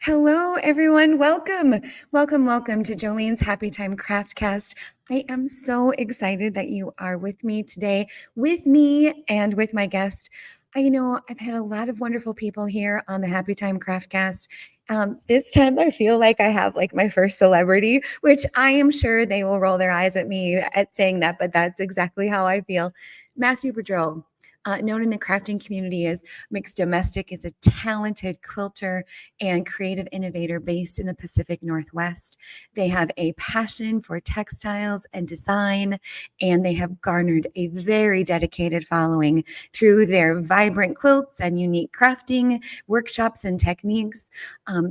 Hello, everyone. Welcome. Welcome to Joleen's Happy Time Craftcast. I am so excited that you are with me today, with me and with my guest. I've had a lot of wonderful people here on the Happy Time Craftcast. This time I feel like I have like my first celebrity, which I am sure they will roll their eyes at me at saying that, but that's exactly how I feel. Mathew Boudreaux, known in the crafting community as Mixed Domestic, is a talented quilter and creative innovator based in the Pacific Northwest. They have a passion for textiles and design, and they have garnered a very dedicated following through their vibrant quilts and unique crafting workshops and techniques.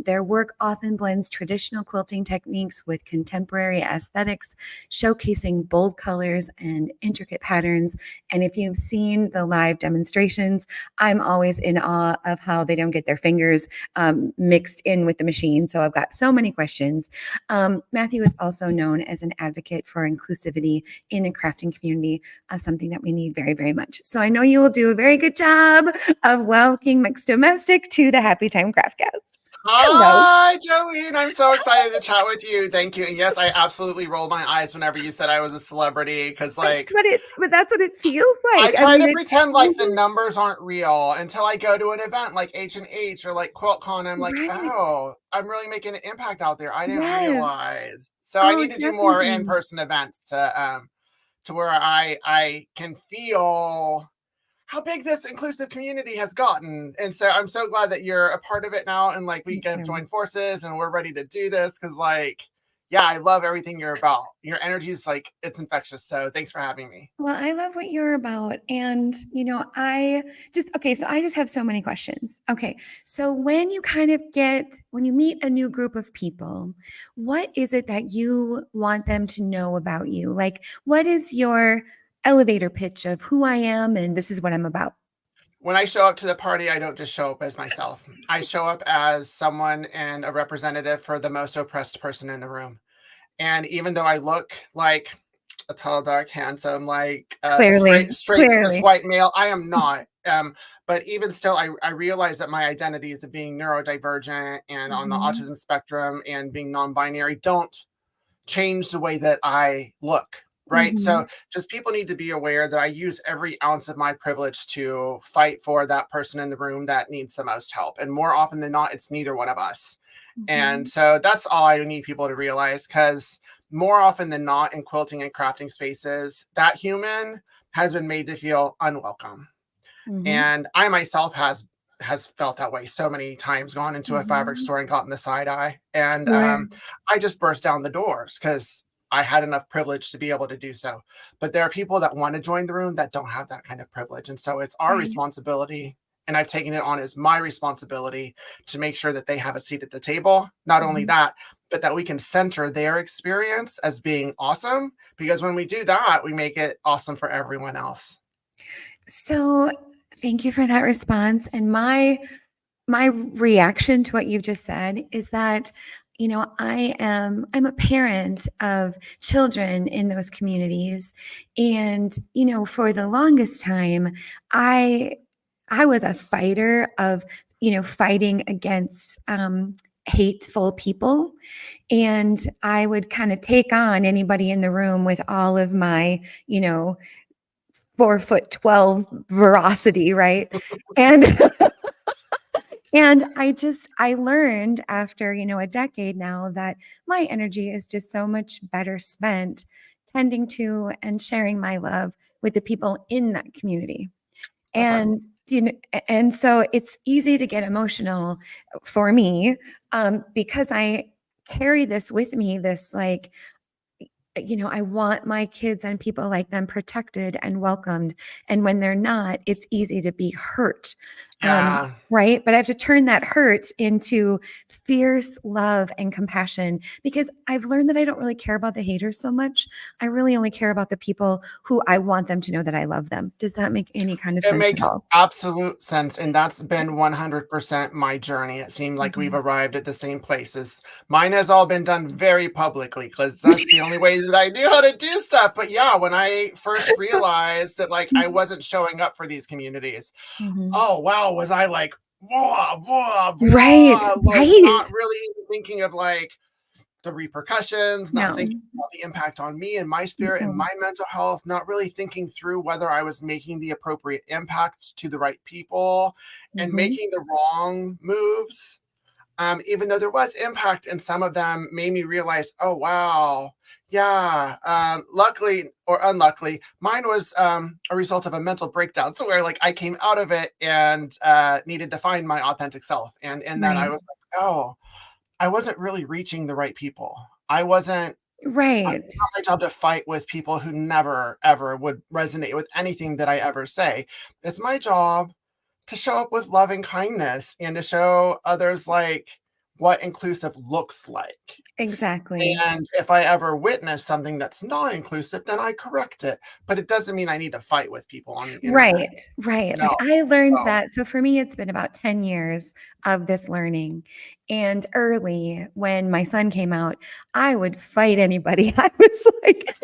Their work often blends traditional quilting techniques with contemporary aesthetics, showcasing bold colors and intricate patterns. And if you've seen the live demonstrations, I'm always in awe of how they don't get their fingers mixed in with the machine. So I've got so many questions. Mathew is also known as an advocate for inclusivity in the crafting community, something that we need very, very much. So I know you will do a very good job of welcoming Mixed Domestic to the Happy Time Craftcast. Hello. Hi, Joleen. I'm so excited to chat with you. Thank you. And yes, I absolutely rolled my eyes whenever you said I was a celebrity because, that's what it feels like. I try to pretend like the numbers aren't real until I go to an event like H&H or like QuiltCon. I'm like, oh, I'm really making an impact out there. I didn't realize. So I need to do more in-person events to where I can feel how big this inclusive community has gotten. And so I'm so glad that you're a part of it now. And like we have joined forces and we're ready to do this. Cause like, yeah, I love everything you're about. Your energy is like, it's infectious. So thanks for having me. Well, I love what you're about. And, I just have so many questions. Okay. So when you meet a new group of people, what is it that you want them to know about you? Like, what is your elevator pitch of who I am and this is what I'm about? When I show up to the party, I don't just show up as myself. I show up as someone and a representative for the most oppressed person in the room. And even though I look like a tall, dark, handsome, like straight cis white male, I am not. But even still, I realize that my identities of being neurodivergent and on the autism spectrum and being non-binary don't change the way that I look. Right. So just people need to be aware that I use every ounce of my privilege to fight for that person in the room that needs the most help. And more often than not, it's neither one of us. And so that's all I need people to realize, because more often than not in quilting and crafting spaces, that human has been made to feel unwelcome. And I myself has felt that way so many times, gone into a fabric store and gotten the side eye. And I just burst down the doors because I had enough privilege to be able to do so. But there are people that want to join the room that don't have that kind of privilege. And so it's our responsibility, and I've taken it on as my responsibility to make sure that they have a seat at the table. Not only that, but that we can center their experience as being awesome, because when we do that, we make it awesome for everyone else. So thank you for that response. And my reaction to what you've just said is that I'm a parent of children in those communities. And, for the longest time, I was a fighter of, fighting against hateful people. And I would kind of take on anybody in the room with all of my, 4'12" veracity, right? And and I learned after, a decade now that my energy is just so much better spent tending to and sharing my love with the people in that community. And, and so it's easy to get emotional for me because I carry this with me, this like, I want my kids and people like them protected and welcomed. And when they're not, it's easy to be hurt. Right. But I have to turn that hurt into fierce love and compassion, because I've learned that I don't really care about the haters so much. I really only care about the people who I want them to know that I love them. Does that make any kind of sense? It makes absolute sense. And that's been 100% my journey. It seemed like we've arrived at the same places. Mine has all been done very publicly because that's the only way that I knew how to do stuff. But yeah, when I first realized that like I wasn't showing up for these communities, oh wow, was I like blah, blah, Right, blah, like right. not really even thinking of like the repercussions, not No. thinking about the impact on me and my spirit and Mm-mm. my mental health, not really thinking through whether I was making the appropriate impacts to the right people and Mhm. making the wrong moves. Even though there was impact and some of them made me realize, oh, wow. Yeah. Luckily or unluckily, mine was a result of a mental breakdown. So where like I came out of it and needed to find my authentic self. And in that I Right. was like, oh, I wasn't really reaching the right people. I wasn't, Right. it's not my job to fight with people who never, ever would resonate with anything that I ever say. It's my job to show up with love and kindness and to show others like what inclusive looks like. Exactly. And if I ever witness something that's not inclusive, then I correct it. But it doesn't mean I need to fight with people on the internet. Right, right. No. Like, I learned So, that so for me, it's been about 10 years of this learning, and early, when my son came out, I would fight anybody. I was like,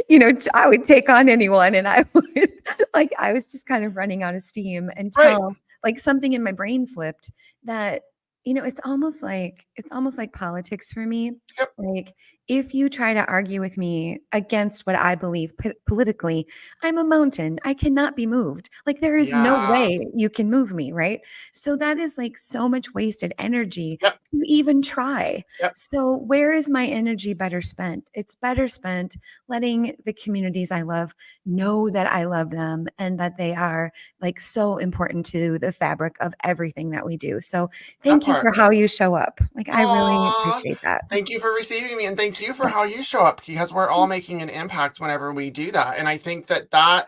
I would take on anyone, and I would like, I was just kind of running out of steam right. until, like, something in my brain flipped that, it's almost like politics for me. Yep. Like, if you try to argue with me against what I believe politically, I'm a mountain. I cannot be moved. Like, there is no Yeah. way you can move me, right? So that is like so much wasted energy Yep. to even try. Yep. So where is my energy better spent? It's better spent letting the communities I love know that I love them and that they are like so important to the fabric of everything that we do. So That thank you part. for how you show up. Like, I really Aw. appreciate that. Thank you for receiving me and thank you for how you show up because we're all making an impact whenever we do that. And I think that that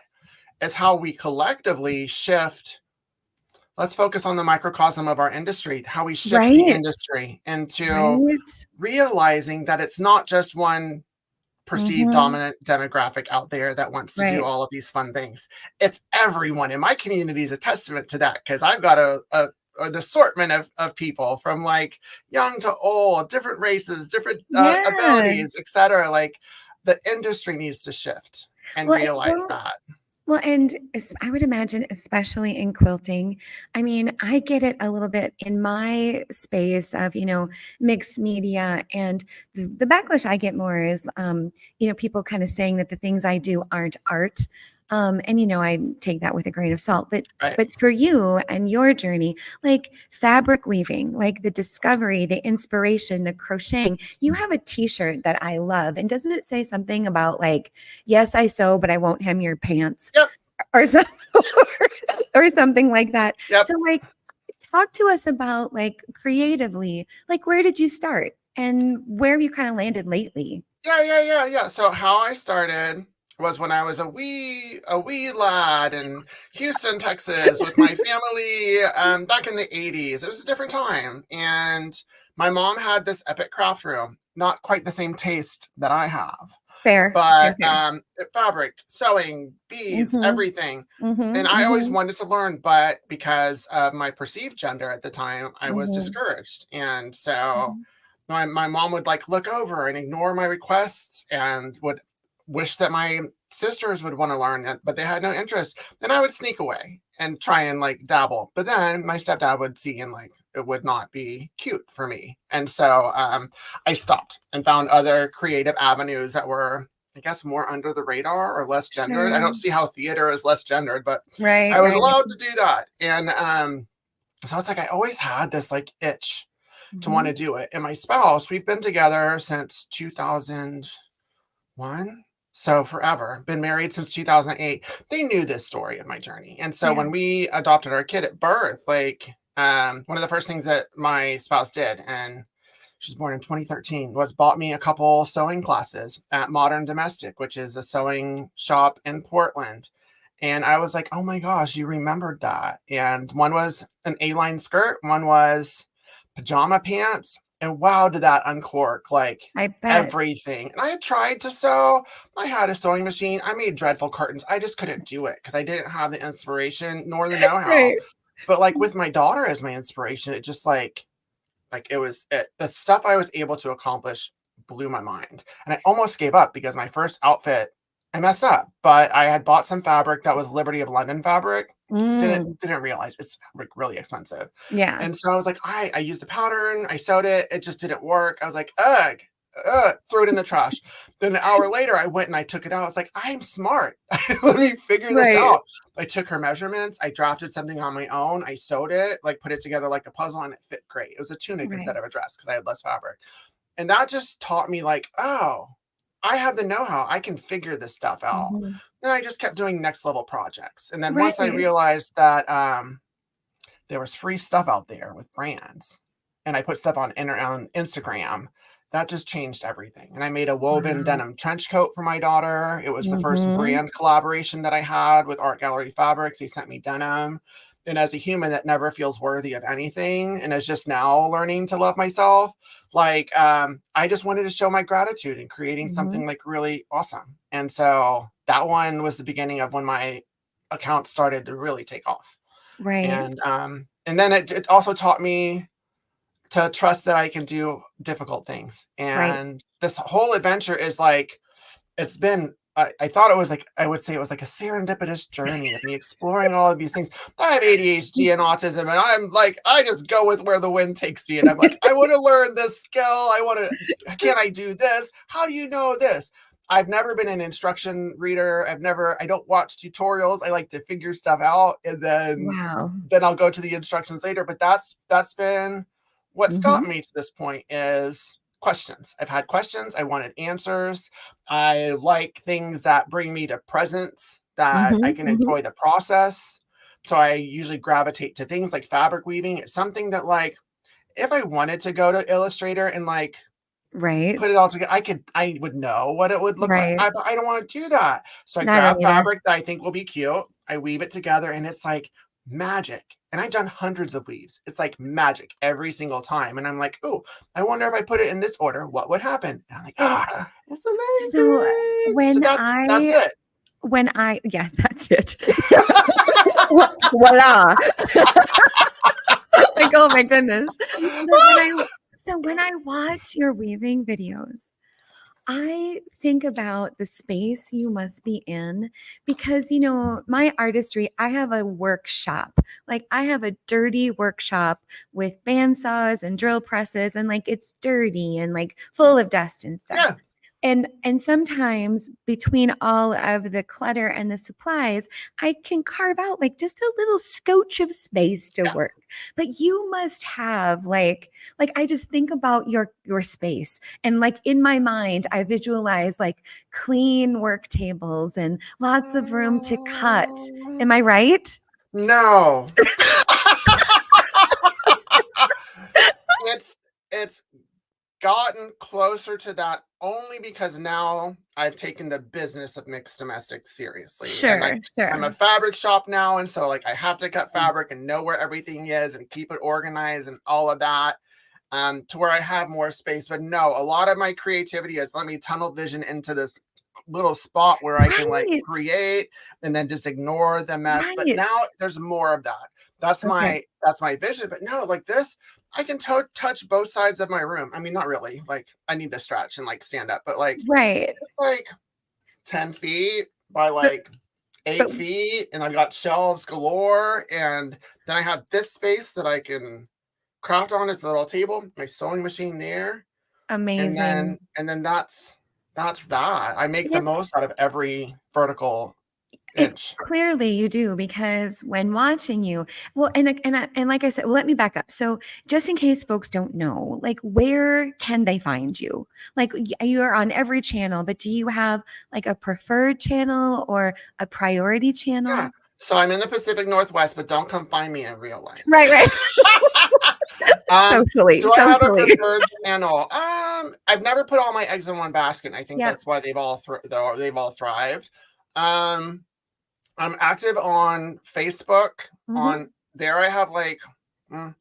is how we collectively shift. Let's focus on the microcosm of our industry, how we shift the Right. industry into Right. realizing that it's not just one perceived Hmm. dominant demographic out there that wants to do Right. all of these fun things. It's everyone. And my community is a testament to that because I've got an assortment of people from like young to old, different races, different Yeah. abilities, etc. Like the industry needs to shift and Well, realize that. and I would imagine, especially in quilting, I mean, I get it a little bit in my space of, mixed media. And the backlash I get more is, people kind of saying that the things I do aren't art. And, I take that with a grain of salt. But Right. but for you and your journey, like fabric weaving, like the discovery, the inspiration, the crocheting, you have a t-shirt that I love. And doesn't it say something about like, yes, I sew, but I won't hem your pants Yep. or something, or something like that. Yep. So like, talk to us about like creatively, like where did you start and where have you kind of landed lately? Yeah. So how I started was when I was a wee lad in Houston, Texas, with my family back in the 80s. It was a different time. And my mom had this epic craft room, not quite the same taste that I have, Fair, fair, but fair. fabric, sewing, beads, Mm-hmm. everything. And Mm-hmm. I always Mm-hmm. wanted to learn, but because of my perceived gender at the time, I was Mm-hmm. discouraged. And so Mm-hmm. my mom would like look over and ignore my requests and would wish that my sisters would want to learn it, but they had no interest. Then I would sneak away and try and like dabble. But then my stepdad would see and like it would not be cute for me. And so I stopped and found other creative avenues that were, I guess, more under the radar or less gendered. I Sure. don't see how theater is less gendered, but I Right, was right. allowed to do that. And so it's like I always had this like itch to want Mm-hmm. to do it. And my spouse, we've been together since 2001. So forever, been married since 2008. They knew this story of my journey. And so Yeah. when we adopted our kid at birth, like one of the first things that my spouse did, and she's born in 2013, was bought me a couple sewing classes at Modern Domestic, which is a sewing shop in Portland. And I was like, oh my gosh, you remembered that. And one was an A-line skirt, one was pajama pants. And wow, did that uncork like I bet. everything. And I had tried to sew. I had a sewing machine. I made dreadful curtains. I just couldn't do it because I didn't have the inspiration nor the know-how. Right. But like with my daughter as my inspiration, it just like it was the stuff I was able to accomplish blew my mind. And I almost gave up because my first outfit I messed up, but I had bought some fabric that was Liberty of London fabric. Didn't Mm, didn't realize it's like really expensive. yeah. And so I was like, I used a pattern, I sewed it, it just didn't work. I was like, ugh, threw it in the trash. Then an hour later, I went and I took it out. I was like, I'm smart. Let me figure this Right. out. I took her measurements, I drafted something on my own, I sewed it, like put it together like a puzzle, and it fit great. It was a tunic instead Right. of a dress because I had less fabric. And that just taught me like, oh, I have the know-how. I can figure this stuff out. Mhm. Then I just kept doing next level projects. And then once I Right. realized that there was free stuff out there with brands, and I put stuff on Instagram, that just changed everything. And I made a woven Wow. denim trench coat for my daughter. It was the first Mhm. brand collaboration that I had with Art Gallery Fabrics. They sent me denim. And as a human that never feels worthy of anything and is just now learning to love myself, like I just wanted to show my gratitude in creating Mhm. something like really awesome. And so that one was the beginning of when my account started to really take off. Right. And then it also taught me to trust that I can do difficult things. Right. And this whole adventure is like it's been I thought it was like I would say it was like a serendipitous journey of me exploring all of these things. I have ADHD and autism, and I'm like, I just go with where the wind takes me. And I'm like, I want to learn this skill. I want to, can I do this? How do you know this? I've never been an instruction reader. I don't watch tutorials. I like to figure stuff out and Wow. then I'll go to the instructions later. But that's been what's Mhm. gotten me to this point is questions. I've had questions. I wanted answers. I like things that bring me to presence that I Mhm. can Mhm. enjoy the process. So I usually gravitate to things like fabric weaving. It's something that like if I wanted to go to Illustrator and like Right. put it all together, I would know what it would look like. Right. But I don't want to do that. So I I don't grab either. fabric that I think will be cute. I weave it together and it's like magic. And I've done hundreds of weaves. It's like magic every single time. And I'm like, oh, I wonder if I put it in this order, what would happen? And I'm like, ah, it's So amazing. So when that's I it. yeah, that's it. Voila. Like, oh my goodness. So when I watch your weaving videos, I think about the space you must be in because, my artistry, I have a workshop. Like, I have a dirty workshop with bandsaws and drill presses, and like it's dirty and like full of dust and stuff. Yeah. And sometimes between all of the clutter and the supplies, I can carve out like just a little scotch of space to Yeah. work. But you must have like I just think about your space, and like in my mind I visualize like clean work tables and lots of room to cut. Am I right? No. it's it's gotten closer to that only because now I've taken the business of mixed domestics seriously. And like Sure, I'm a sure. fabric shop now. And so like I have to cut Yes. fabric and know where everything is and keep it organized and all of that. To where I have more space. But no, a lot of my creativity is let me tunnel vision into this little spot where I can like Right. create and then just ignore the mess. But Right. now there's more of that. Okay. That's my vision. But no, like this, I can touch both sides of my room. I mean, not really. Like I need to stretch and like stand up, but Right. like 10 feet by But like but 8 feet, and I've got shelves galore. And then I have this space that I can craft on as a little table, my sewing machine there, and amazing. then that's that. I make the It's most out of every vertical it inch. clearly you do because when watching you, well, and like I said, well, let me back up. So just in case folks don't know, like where can they find you? Like you are on every channel, but do you have like a preferred channel or a priority Yeah. channel? So I'm in the Pacific Northwest, but don't come find me in real life. Right, right. um, Socially, do I have a socially. preferred channel? I've never put all my eggs in one basket. And I think Yep. that's why they've all thrived. Um, I'm active on Facebook. Hmm. On there, I have like mm,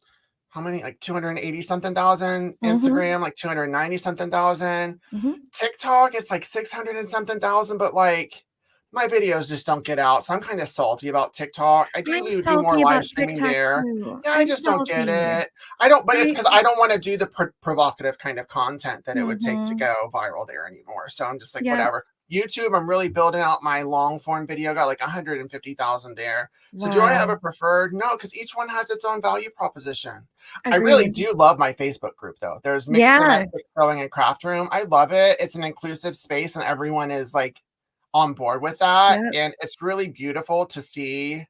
how many? Like 280 something thousand. Hmm. Instagram, like 290 something thousand. Hmm. TikTok, it's like 600 and something thousand, but like my videos just don't get out. So I'm kind of salty about TikTok. I I'm do more salty live about streaming TikTok there. too. Yeah, I I'm just don't get salty. it. I don't, but it's I because I don't want to do the provocative kind of content that it would take to hmm go viral there anymore. So I'm just like, Yep. whatever. YouTube, I'm really building out my long form video, got like 150,000 there. So do I have a Wow. preferred? No, because each one has its own value proposition. I really Agreed. do love my Facebook group though. There's Mixed Yeah. Domestic Sewing and Craft Room. I love it. It's an inclusive space and everyone is like on board with that. Yep. And it's really beautiful to see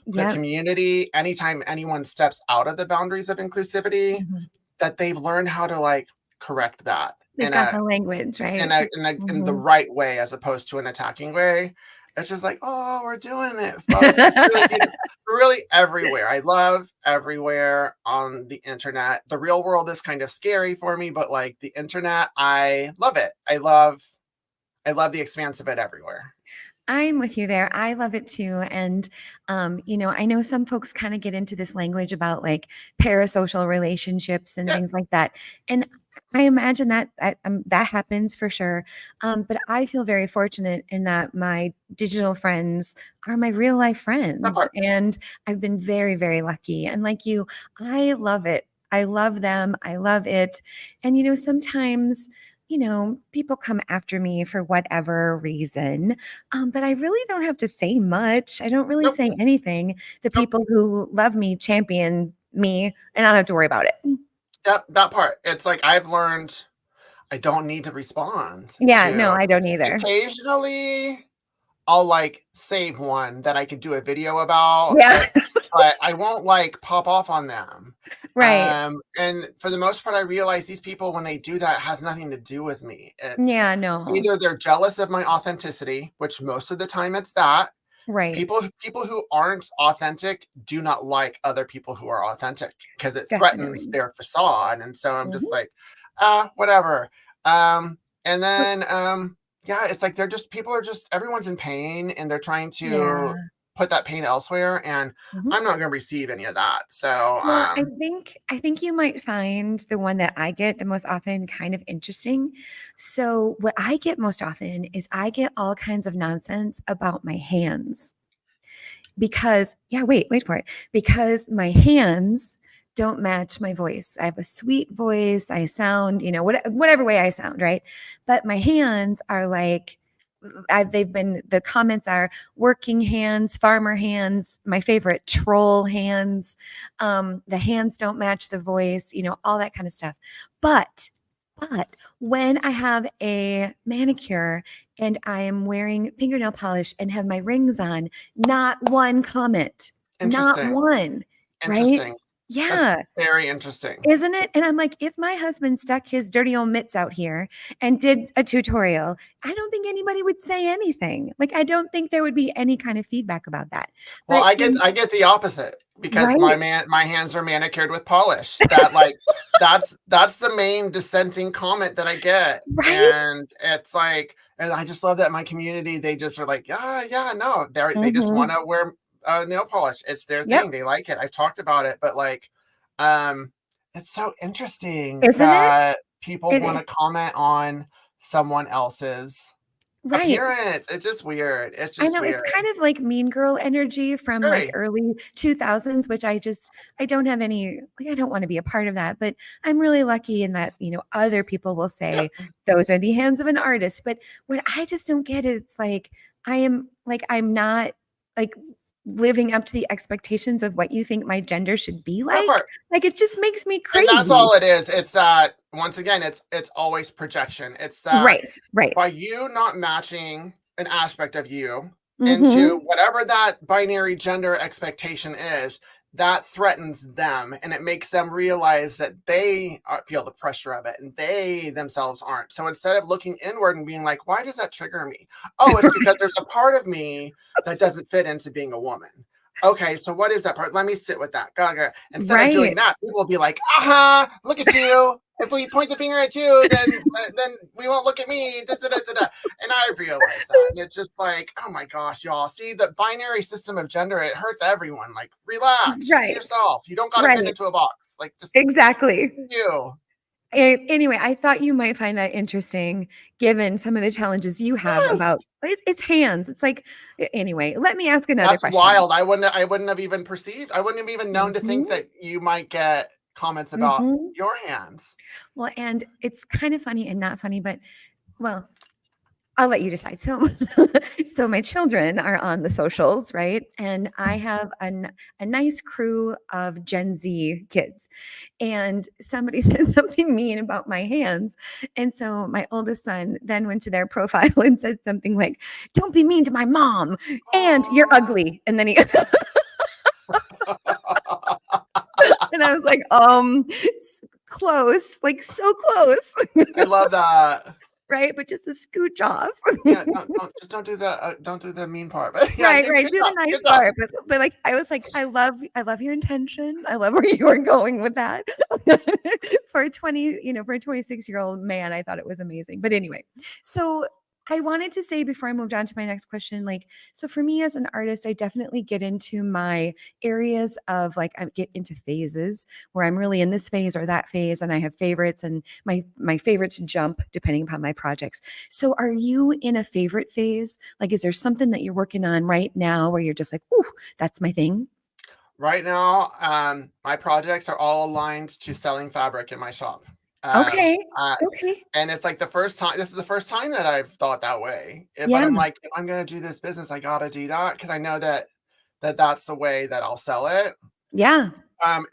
the Yep. community, anytime anyone steps out of the boundaries of inclusivity, Mhm. that they've learned how to like correct that They've got the language, right? in the Mhm. right way as opposed to an attacking way. It's just like, oh, we're doing it, folks. It's really beautiful. We're really everywhere. I love everywhere on the internet. The real world is kind of scary for me, but like the internet, I love it. I love the expanse of it everywhere. I'm with you there. I love it too. And, I know some folks kind of get into this language about like parasocial relationships and Yeah, things like that. And I imagine that happens for sure. But I feel very fortunate in that my digital friends are my real life that friends. part. And I've been very, very lucky. And like you, I love it. I love them. I love it. And, sometimes, people come after me for whatever reason. But I really don't have to say much. I don't really Nope, say anything. The nope. people who love me champion me, and I don't have to worry about it. Yep, that part. It's like I've learned I don't need to respond Yeah, no, to I don't either. occasionally I'll like save one that I could do a video about, Yeah, but I won't like pop off on them. right. And for the most part, I realize these people, when they do that, it has nothing to do with me. It's Yeah, no. either they're jealous of my authenticity, which most of the time it's that. Right. People who aren't authentic do not like other people who are authentic because it threatens Definitely. their facade. And so I'm just Mhm. like, whatever. And But then yeah, it's like they're just people are just everyone's in pain and they're trying to yeah. put that pain elsewhere. And Mhm. I'm not gonna receive any of that. So Well, I think you might find the one that I get the most often kind of interesting. So what I get most often is I get all kinds of nonsense about my hands. Because yeah, wait for it. Because my hands don't match my voice. I have a sweet voice. I sound, whatever way I sound, right? But my hands are like the comments are working hands, farmer hands, my favorite troll hands. The hands don't match the voice, all that kind of stuff. But when I have a manicure and I am wearing fingernail polish and have my rings on, not one comment, not interesting. one, right? Interesting. That's Yeah. very interesting. Isn't it? And I'm like, if my husband stuck his dirty old mitts out here and did a tutorial, I don't think anybody would say anything. Like, I don't think there would be any kind of feedback about that. Well, But I get the opposite because right, my hands are manicured with polish. That like that's the main dissenting comment that I get. right. And it's like, and I just love that my community, they just are like, yeah, yeah, no, they just want Hmm. to wear nail polish. It's their Yep. thing. They like it. I've talked about it, but like, um, it's so interesting Isn't it? that people It want is. to comment on someone else's Right. appearance. It's just weird. It's I just know it's weird. kind of like mean girl energy from like Very. early 2000s, which I don't have any, like, I don't want to be a part of that, but I'm really lucky in that, other people will Yep. say those are the hands of an artist. But what I just don't get is it's like, I'm not like living up to the expectations of what you think my gender should be That like. part. Like, it just makes me And that's crazy. all it is. It's that once again, it's always projection. It's that Right. by Right. you not matching an aspect of you into Hmm. whatever that binary gender expectation is, that threatens them and it makes them realize that they feel the pressure of it and they themselves aren't. So instead of looking inward and being like, why does that trigger me? Oh, it's because there's Right. a part of me that doesn't fit into being a woman. Okay, so what is that part? Let me sit with that. Gaga. Instead of doing Right. that, people will be like, "Aha! Look at you! If we point the finger at you, then we won't look at me." Da, da, da, da, da. And I realize that, and it's just like, oh my gosh, y'all. See, the binary system of gender, it hurts everyone. Like, relax, just be Right. yourself. You don't got to fit Right. into a box. Like, just Exactly. be you. Anyway, I thought you might find that interesting given some of the challenges you have Yes, about it's hands. It's like anyway, let me ask another that's question. wild. I wouldn't have even perceived. I wouldn't have even known to think Mhm, that you might get comments about mhm. your hands. Well, and it's kind of funny and not funny, but well, I'll let you decide. So, so my children are on the socials, right? And I have a nice crew of Gen Z kids. And somebody said something mean about my hands. And so my oldest son then went to their profile and said something like, "Don't be mean to my mom. And you're Aw. ugly." And then he, and I was like, close, like so close. I love that. Right. But just a scooch off. Yeah, don't do the don't do the mean part. But yeah, Right, good, right. good Do job, the nice good job. part, but like I was like, I love your intention. I love where you are going with that. For a 20, for a 26-year-old man, I thought it was amazing. But anyway, so I wanted to say before I moved on to my next question, like, so for me as an artist, I definitely get into my areas of like I get into phases where I'm really in this phase or that phase, and I have favorites, and my favorites jump depending upon my projects. So are you in a favorite phase? Like, is there something that you're working on right now where you're just like, "Ooh, that's my thing"? Right now, my projects are all aligned to selling fabric in my shop. Um, Okay. uh, Okay. and it's like the first time. This is the first time that I've thought that way. But Yeah. I'm like, if I'm gonna do this business, I gotta do that because I know that's the way that I'll sell it. Yeah.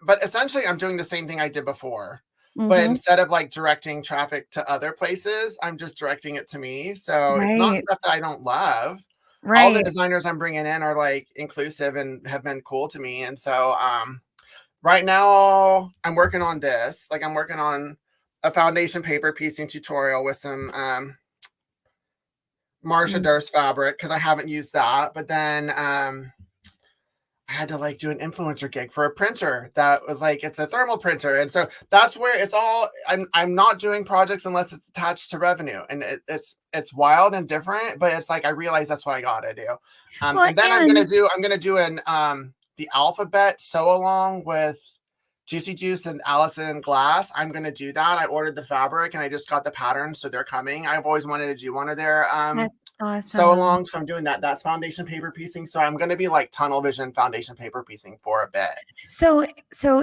But essentially, I'm doing the same thing I did before. But Mhm. instead of like directing traffic to other places, I'm just directing it to me. So it's not Right. stuff that I don't love. All the Right. designers I'm bringing in are like inclusive and have been cool to me. And so right now I'm working on this. Like I'm working on a foundation paper piecing tutorial with some Marsha Mm. Durst fabric because I haven't used that. But then I had to like do an influencer gig for a printer that was like it's a thermal printer, and so that's where it's all. I'm not doing projects unless it's attached to revenue, and it's wild and different, but it's like I realize that's what I gotta do. Well, And then and I'm gonna do an the alphabet sew along with Juicy Juice and Allison Glass. I'm gonna do that. I ordered the fabric and I just got the patterns, so they're coming. I've always wanted to do one of their that's sew awesome. along, so I'm doing that. That's foundation paper piecing. So I'm gonna be like tunnel vision foundation paper piecing for a bit. So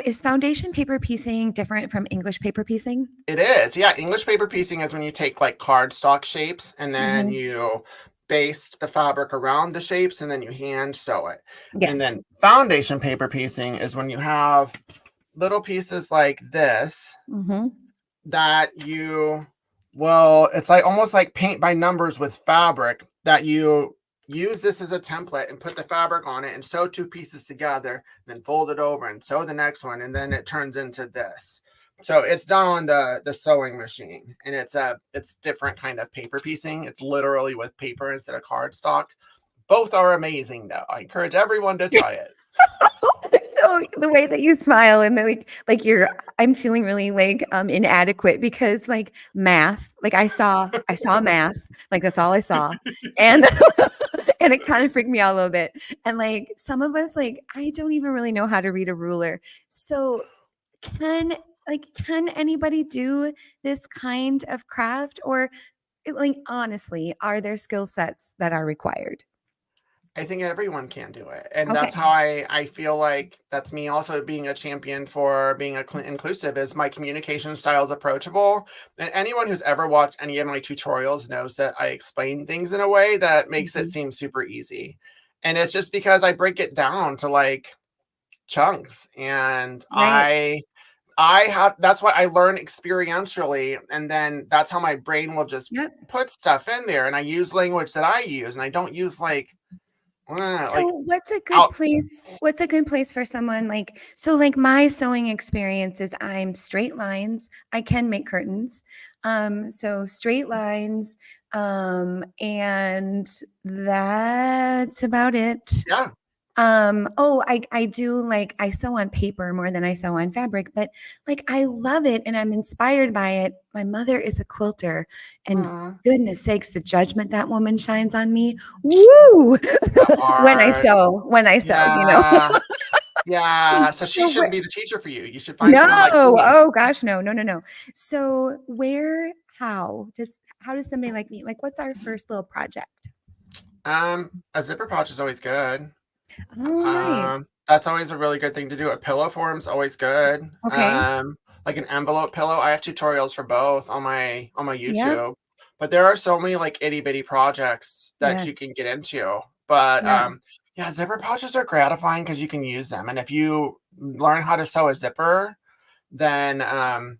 is foundation paper piecing different from English paper piecing? It is, yeah. English paper piecing is when you take like cardstock shapes and then Mhm. you baste the fabric around the shapes and then you hand sew it. And Yes. then foundation paper piecing is when you have little pieces like this Mhm. that it's like almost like paint by numbers with fabric that you use this as a template and put the fabric on it and sew two pieces together, then fold it over and sew the next one, and then it turns into this. So it's done on the sewing machine, and it's different kind of paper piecing. It's literally with paper instead of cardstock. Both are amazing though. I encourage everyone to try it. So the way that you smile and like you're I'm feeling really like inadequate because like math, like I saw math, like that's all I saw. And and it kind of freaked me out a little bit. And like some of us, like I don't even really know how to read a ruler. So can can anybody do this kind of craft, or like honestly, are there skill sets that are required? I think everyone can do it. And that's Okay. how I feel like that's me also being a champion for being inclusive is my communication style is approachable. And anyone who's ever watched any of my tutorials knows that I explain things in a way that makes it Mhm. seem super easy. And it's just because I break it down to like chunks and Right. I have that's what I learn experientially, and then that's how my brain will just Yep. put stuff in there, and I use language that I use, and I don't use like So what's a good out. place? What's a good place for someone like so like my sewing experience is I'm straight lines. I can make curtains. So straight lines and that's about it. Yeah. Oh, I do like I sew on paper more than I sew on fabric, but like I love it and I'm inspired by it. My mother is a quilter, and Mhm. goodness sakes, the judgment that woman shines on me. Woo! The art. when I sew. Yeah. Yeah. So she So shouldn't be the teacher for you. You should find no, someone like me. oh gosh, no, no, no, no. So how does somebody like me, like what's our first little project? A zipper pouch is always good. Oh, nice. That's always a really good thing to do. A pillow form's always good. Okay. Like an envelope pillow. I have tutorials for both on my Yep. YouTube. but there are so many like itty bitty projects that you Yes. can get into. But Yeah. yeah, zipper pouches are gratifying because you can use them. And if you learn how to sew a zipper, then a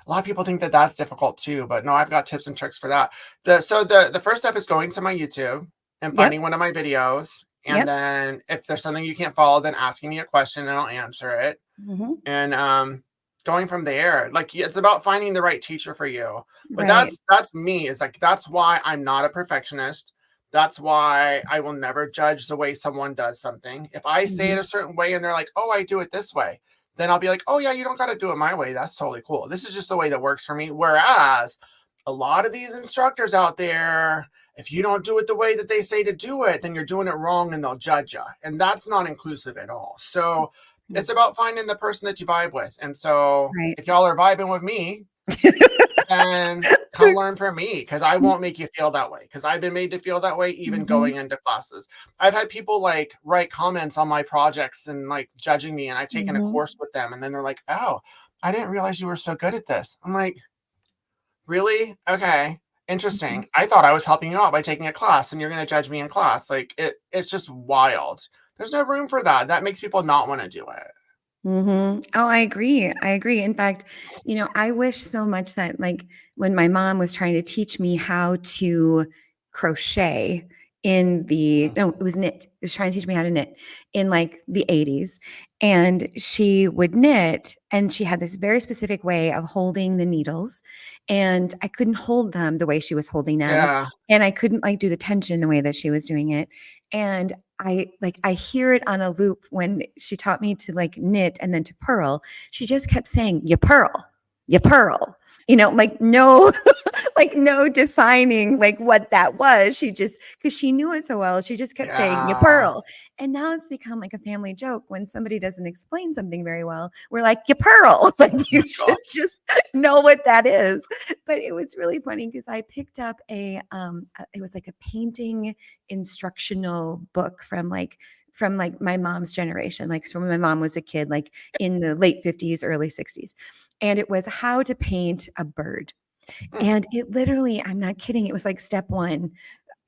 lot of people think that that's difficult too, but no, I've got tips and tricks for that. The first step is going to my YouTube and Yep. finding one of my videos. And Yep. then if there's something you can't follow, then asking me a question and I'll answer it. Hmm. And going from there, like it's about finding the right teacher for you. But Right. that's me. It's like that's why I'm not a perfectionist. That's why I will never judge the way someone does something. If I say it Hmm. a certain way and they're like, "Oh, I do it this way," then I'll be like, "Oh yeah, you don't got to do it my way. That's totally cool. This is just the way that works for me." Whereas a lot of these instructors out there, if you don't do it the way that they say to do it, then you're doing it wrong and they'll judge you. And that's not inclusive at all. So it's about finding the person that you vibe with. And so Right. if y'all are vibing with me, then come learn from me because I won't make you feel that way because I've been made to feel that way even Hmm. going into classes. I've had people like write comments on my projects and like judging me, and I've taken a Hmm. course with them, and then they're like, "Oh, I didn't realize you were so good at this." I'm like, "Really? Okay. Interesting. I thought I was helping you out by taking a class and you're going to judge me in class." Like it's just wild. There's no room for that. That makes people not want to do it. Hmm. Oh, I agree. I agree. In fact, I wish so much that, like, when my mom was trying to teach me how to crochet no, it was knit. It was trying to teach me how to knit in like the 80s. And she would knit, and she had this very specific way of holding the needles. And I couldn't hold them the way she was holding them. Yeah. And I couldn't like do the tension the way that she was doing it. And I hear it on a loop when she taught me to like knit and then to purl. She just kept saying, "You purl, you purl." Like no, like no defining like what that was. She just, because she knew it so well, she just kept saying, "You Yeah. purl." And now it's become like a family joke when somebody doesn't explain something very well. We're like, "You purl." Like Oh you my should gosh. just know what that is. But it was really funny because I picked up it was like a painting instructional book from my mom's generation, like so when my mom was a kid, like in the late 50s, early 60s. And it was how to paint a bird. Mm, And it literally, I'm not kidding, it was like step one,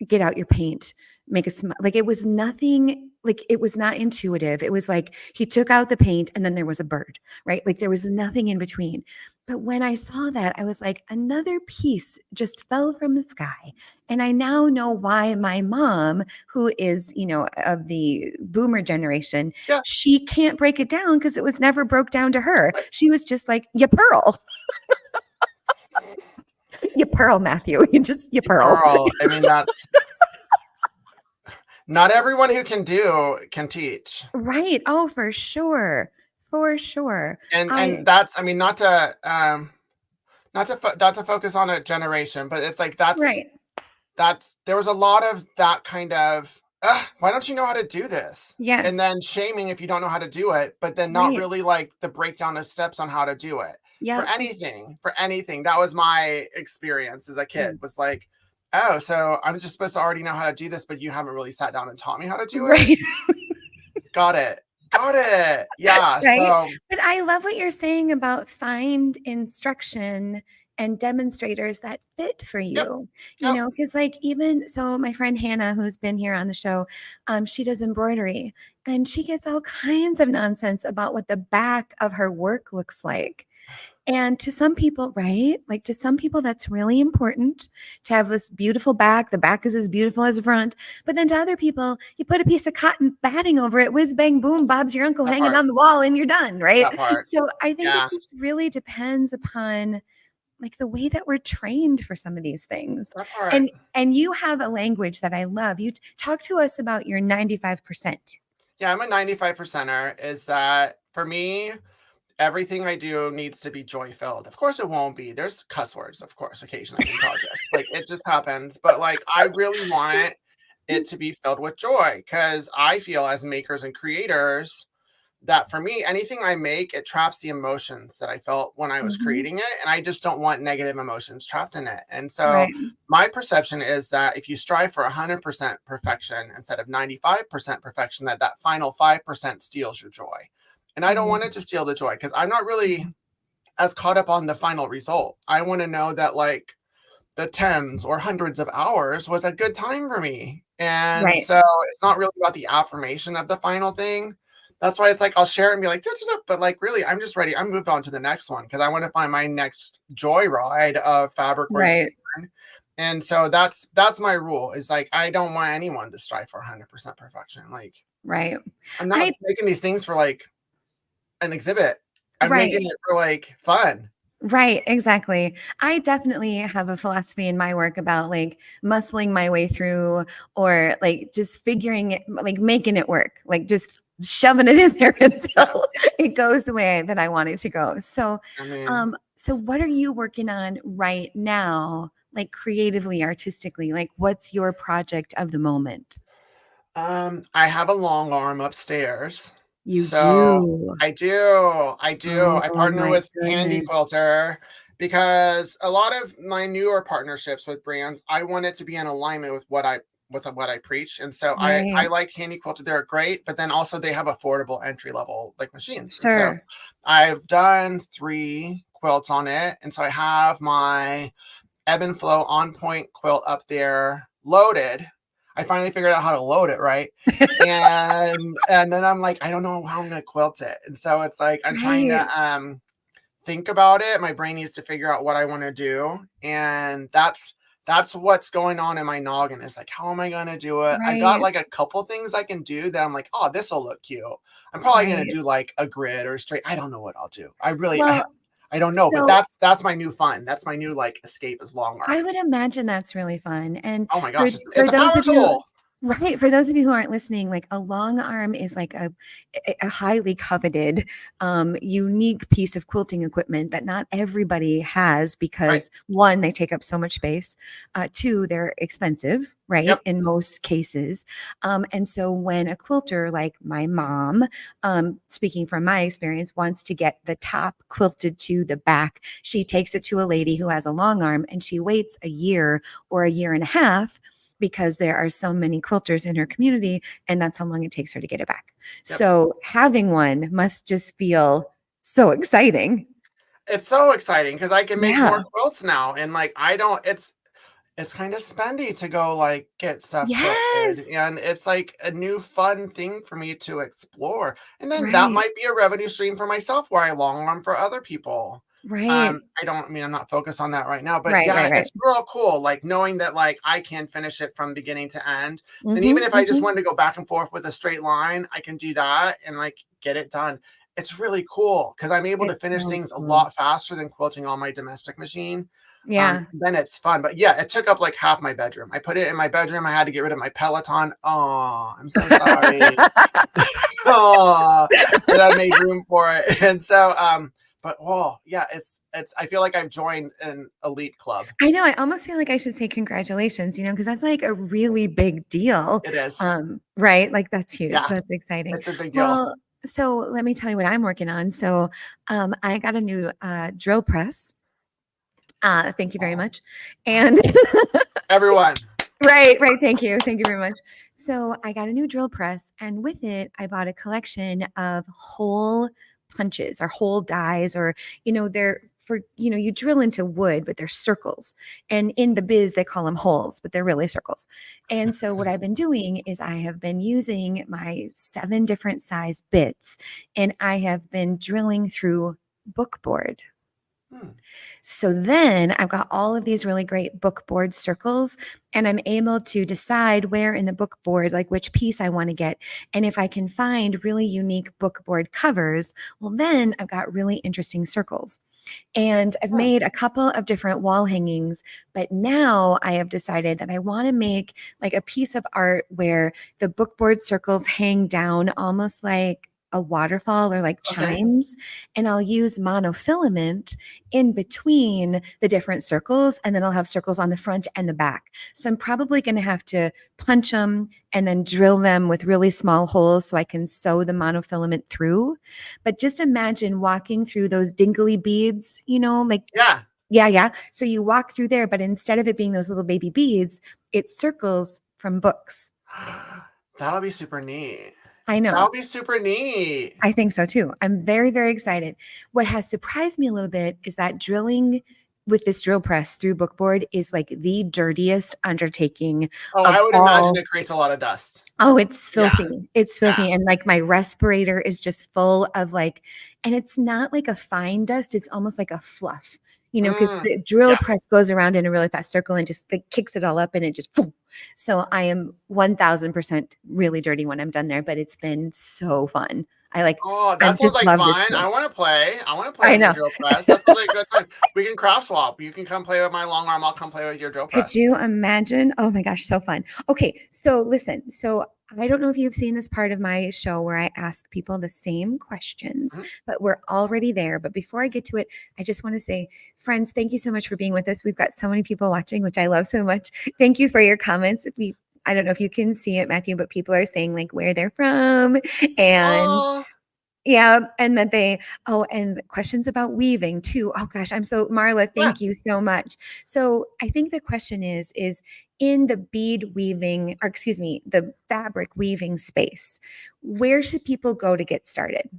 get out your paint, make a smile. Like it was nothing, like it was not intuitive. It was like he took out the paint and then there was a bird, right? Like there was nothing in between. But when I saw that, I was like, another piece just fell from the sky. And I now know why my mom, who is, of the boomer generation, yeah. she can't break it down because it was never broke down to her. Right. She was just like, you pearl, you pearl, Matthew. You pearl. Pearl. I mean, that's not everyone who can do can teach. Right. Oh, for sure. For sure. And that's I mean, not to focus on a generation, but it's like Right. that's there was a lot of that kind of, "Ugh, why don't you know how to do this?" And Yes. then shaming if you don't know how to do it, but then not Right. really like the breakdown of steps on how to do it. For Yep. anything, for anything. That was my experience as a kid, Mm. was like, "Oh, so I'm just supposed to already know how to do this, but you haven't really sat down and taught me how to do it? Right. Got it. Got it." Yeah, Right. so But I love what you're saying about find instruction and demonstrators that fit for yep, you, yep. because like even so, my friend Hannah, who's been here on the show, she does embroidery and she gets all kinds of nonsense about what the back of her work looks like. And to some people, right? Like to some people, that's really important to have this beautiful back. The back is as beautiful as the front. But then to other people, you put a piece of cotton batting over it, whiz, bang, boom, Bob's your uncle That hanging part, on the wall, and you're done, right? that part. So I think it Yeah, just really depends upon like the way that we're trained for some of these things. that part. And you have a language that I love. Talk to us about your 95%. Yeah, I'm a 95 percenter. Is that for me? Everything I do needs to be joy filled. Of course, it won't be. There's cuss words, of course, occasionally in projects. Like it just happens. But like, I really want it to be filled with joy because I feel as makers and creators that for me, anything I make, it traps the emotions that I felt when I was Mhm. creating it. And I just don't want negative emotions trapped in it. And so Right. my perception is that if you strive for 100% perfection instead of 95% perfection, that final 5% steals your joy. And I don't want it Mhm. to steal the joy because I'm not really as caught up on the final result. I want to know that like the tens or hundreds of hours was a good time for me. And Right. so it's not really about the affirmation of the final thing. That's why it's like I'll share it and be like, but like really, I'm just ready. I'm moved on to the next one because I want to find my next joyride of fabric or Right. yarn. And so that's my rule is like I don't want anyone to strive for 100% perfection. Like Right. I'm not I making these things for like an exhibit. I'm right. making it for like fun. Right, exactly. I definitely have a philosophy in my work about like muscling my way through or like just figuring it, like making it work, like just shoving it in there Yeah. until it goes the way that I want it to go. So, I mean, so what are you working on right now, like creatively, artistically? Like, what's your project of the moment? I have a long arm upstairs. You So do. I do. I Oh partner my with Handy goodness. Quilter because a lot of my newer partnerships with brands, I want it to be in alignment with what I preach. And so I Right. like Handy Quilter. They're great, but then also they have affordable entry level like machines. And so Sure. I've done 3 quilts on it. And so I have my ebb and flow on point quilt up there loaded. I finally figured out how to load it right. And then I'm like, I don't know how I'm gonna quilt it. And so it's like I'm trying to Right. think about it. My brain needs to figure out what I want to do. And that's what's going on in my noggin. Is like, how am I gonna do it? I've got Right. like a couple things I can do that I'm like, oh, this will look cute. I'm probably gonna Right. do like a grid or a straight. I don't know what I'll do. I really Well, I don't know, but so that's my new fun. That's my new like escape is long I arm. would imagine that's really fun. And Oh my for gosh, for it's a those power of you tool. right, for those of you who aren't listening, like a long arm is like a highly coveted, unique piece of quilting equipment that not everybody has Right. because one, they take up so much space. Two, they're expensive, right? Yep. In most cases. And so when a quilter like my mom, speaking from my experience, wants to get the top quilted to the back, she takes it to a lady who has a long arm and she waits a year or a year and a half because there are so many quilters in her community and that's how long it takes her to get it back. Yep. So having one must just feel so exciting. It's so exciting because I can make more Yeah. quilts now. And like I don't it's kind of spendy to go like get stuff quilted. Yes. And it's like a new fun thing for me to explore. And then that Right. might be a revenue stream for myself where I long run for other people. Right. I mean I'm not focused on that right now, but Right. yeah, Right. Right. it's real cool. Like knowing that like I can finish it from beginning to end. And Mm-hmm, even if I just mm-hmm. wanted to go back and forth with a straight line, I can do that and like get it done. It's really cool because I'm able to It finish sounds things a cool. lot faster than quilting on my domestic machine. Yeah. Then it's fun. But yeah, it took up like half my bedroom. I put it in my bedroom. I had to get rid of my Peloton. Oh, I'm so sorry. Oh, but I made room for it. And so, but oh yeah, it's I feel like I've joined an elite club. I know. I almost feel like I should say congratulations, because that's like a really big deal. It is. Right? Like that's huge. Yeah, That's exciting. it's a big deal. Well, so let me tell you what I'm working on. So I got a new drill press. Thank you very Oh, much. And everyone. right, right. Thank you. Thank you very much. So I got a new drill press, and with it, I bought a collection of hole punches or hole dies, or, they're for, you drill into wood, but they're circles. And in the biz, they call them holes, but they're really circles. And so what I've been doing is I have been using my 7 different size bits, and I have been drilling through bookboard. Hmm, So then I've got all of these really great book board circles, and I'm able to decide where in the book board, like which piece I want to get. And if I can find really unique book board covers, well, then I've got really interesting circles. And I've hmm, made a couple of different wall hangings, but now I have decided that I want to make like a piece of art where the bookboard circles hang down almost like a waterfall or like okay. chimes. And I'll use monofilament in between the different circles. And then I'll have circles on the front and the back. So I'm probably going to have to punch them and then drill them with really small holes so I can sew the monofilament through. But just imagine walking through those dingly beads, like, Yeah. yeah, yeah. So you walk through there, but instead of it being those little baby beads, it's circles from books. That'll be super neat. I know. That'll be super neat. I think so too. I'm very, very excited. What has surprised me a little bit is that drilling with this drill press through bookboard is like the dirtiest undertaking Oh, of I would imagine all. it creates a lot of dust. Oh, it's Yeah, filthy. It's yeah. filthy. And like my respirator is just full of like, and it's not like a fine dust. It's almost like a fluff, because Mm, the drill yeah. press goes around in a really fast circle and just like kicks it all up and it just, boom. So I am 1000% really dirty when I'm done there, but it's been so fun. Oh, I that sounds just like love this fun. tool. I want to play. I want to play I with your know. drill press. That sounds like a good time. We can craft swap. You can come play with my long arm. I'll come play with your drill Could press. you imagine? Oh my gosh, so fun. Okay, so listen. So I don't know if you've seen this part of my show where I ask people the same questions, Mhm. but we're already there. But before I get to it, I just want to say, friends, thank you so much for being with us. We've got so many people watching, which I love so much. Thank you for your comments. I don't know if you can see it, Matthew, but people are saying like where they're from and Oh, yeah, and that and questions about weaving too. Oh gosh, Marla, yeah. thank you so much. So I think the question is in the bead weaving, or excuse me, the fabric weaving space, where should people go to get started?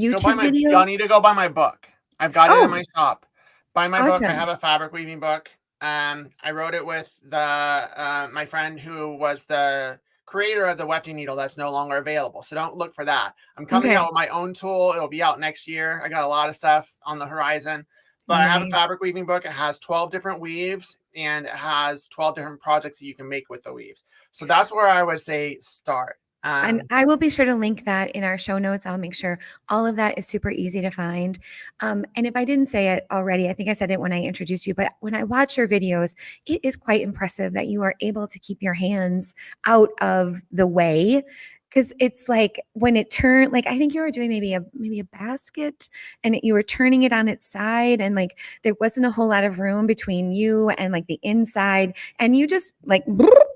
Go buy YouTube my. Y'all need videos? to go buy my book. I've got it in Oh, my shop. Buy my book. I awesome. have a fabric weaving book. I wrote it with my friend who was the creator of the wefting needle that's no longer available. So don't look for that. I'm coming Okay. out with my own tool. It'll be out next year. I got a lot of stuff on the horizon. But I have a Nice. fabric weaving book. It has 12 different weaves and it has 12 different projects that you can make with the weaves. So that's where I would say start. And I will be sure to link that in our show notes. I'll make sure all of that is super easy to find. And if I didn't say it already, I think I said it when I introduced you, but when I watch your videos, it is quite impressive that you are able to keep your hands out of the way. Because it's like when it turned, like I think you were doing maybe a basket, and you were turning it on its side, and like there wasn't a whole lot of room between you and like the inside, and you just like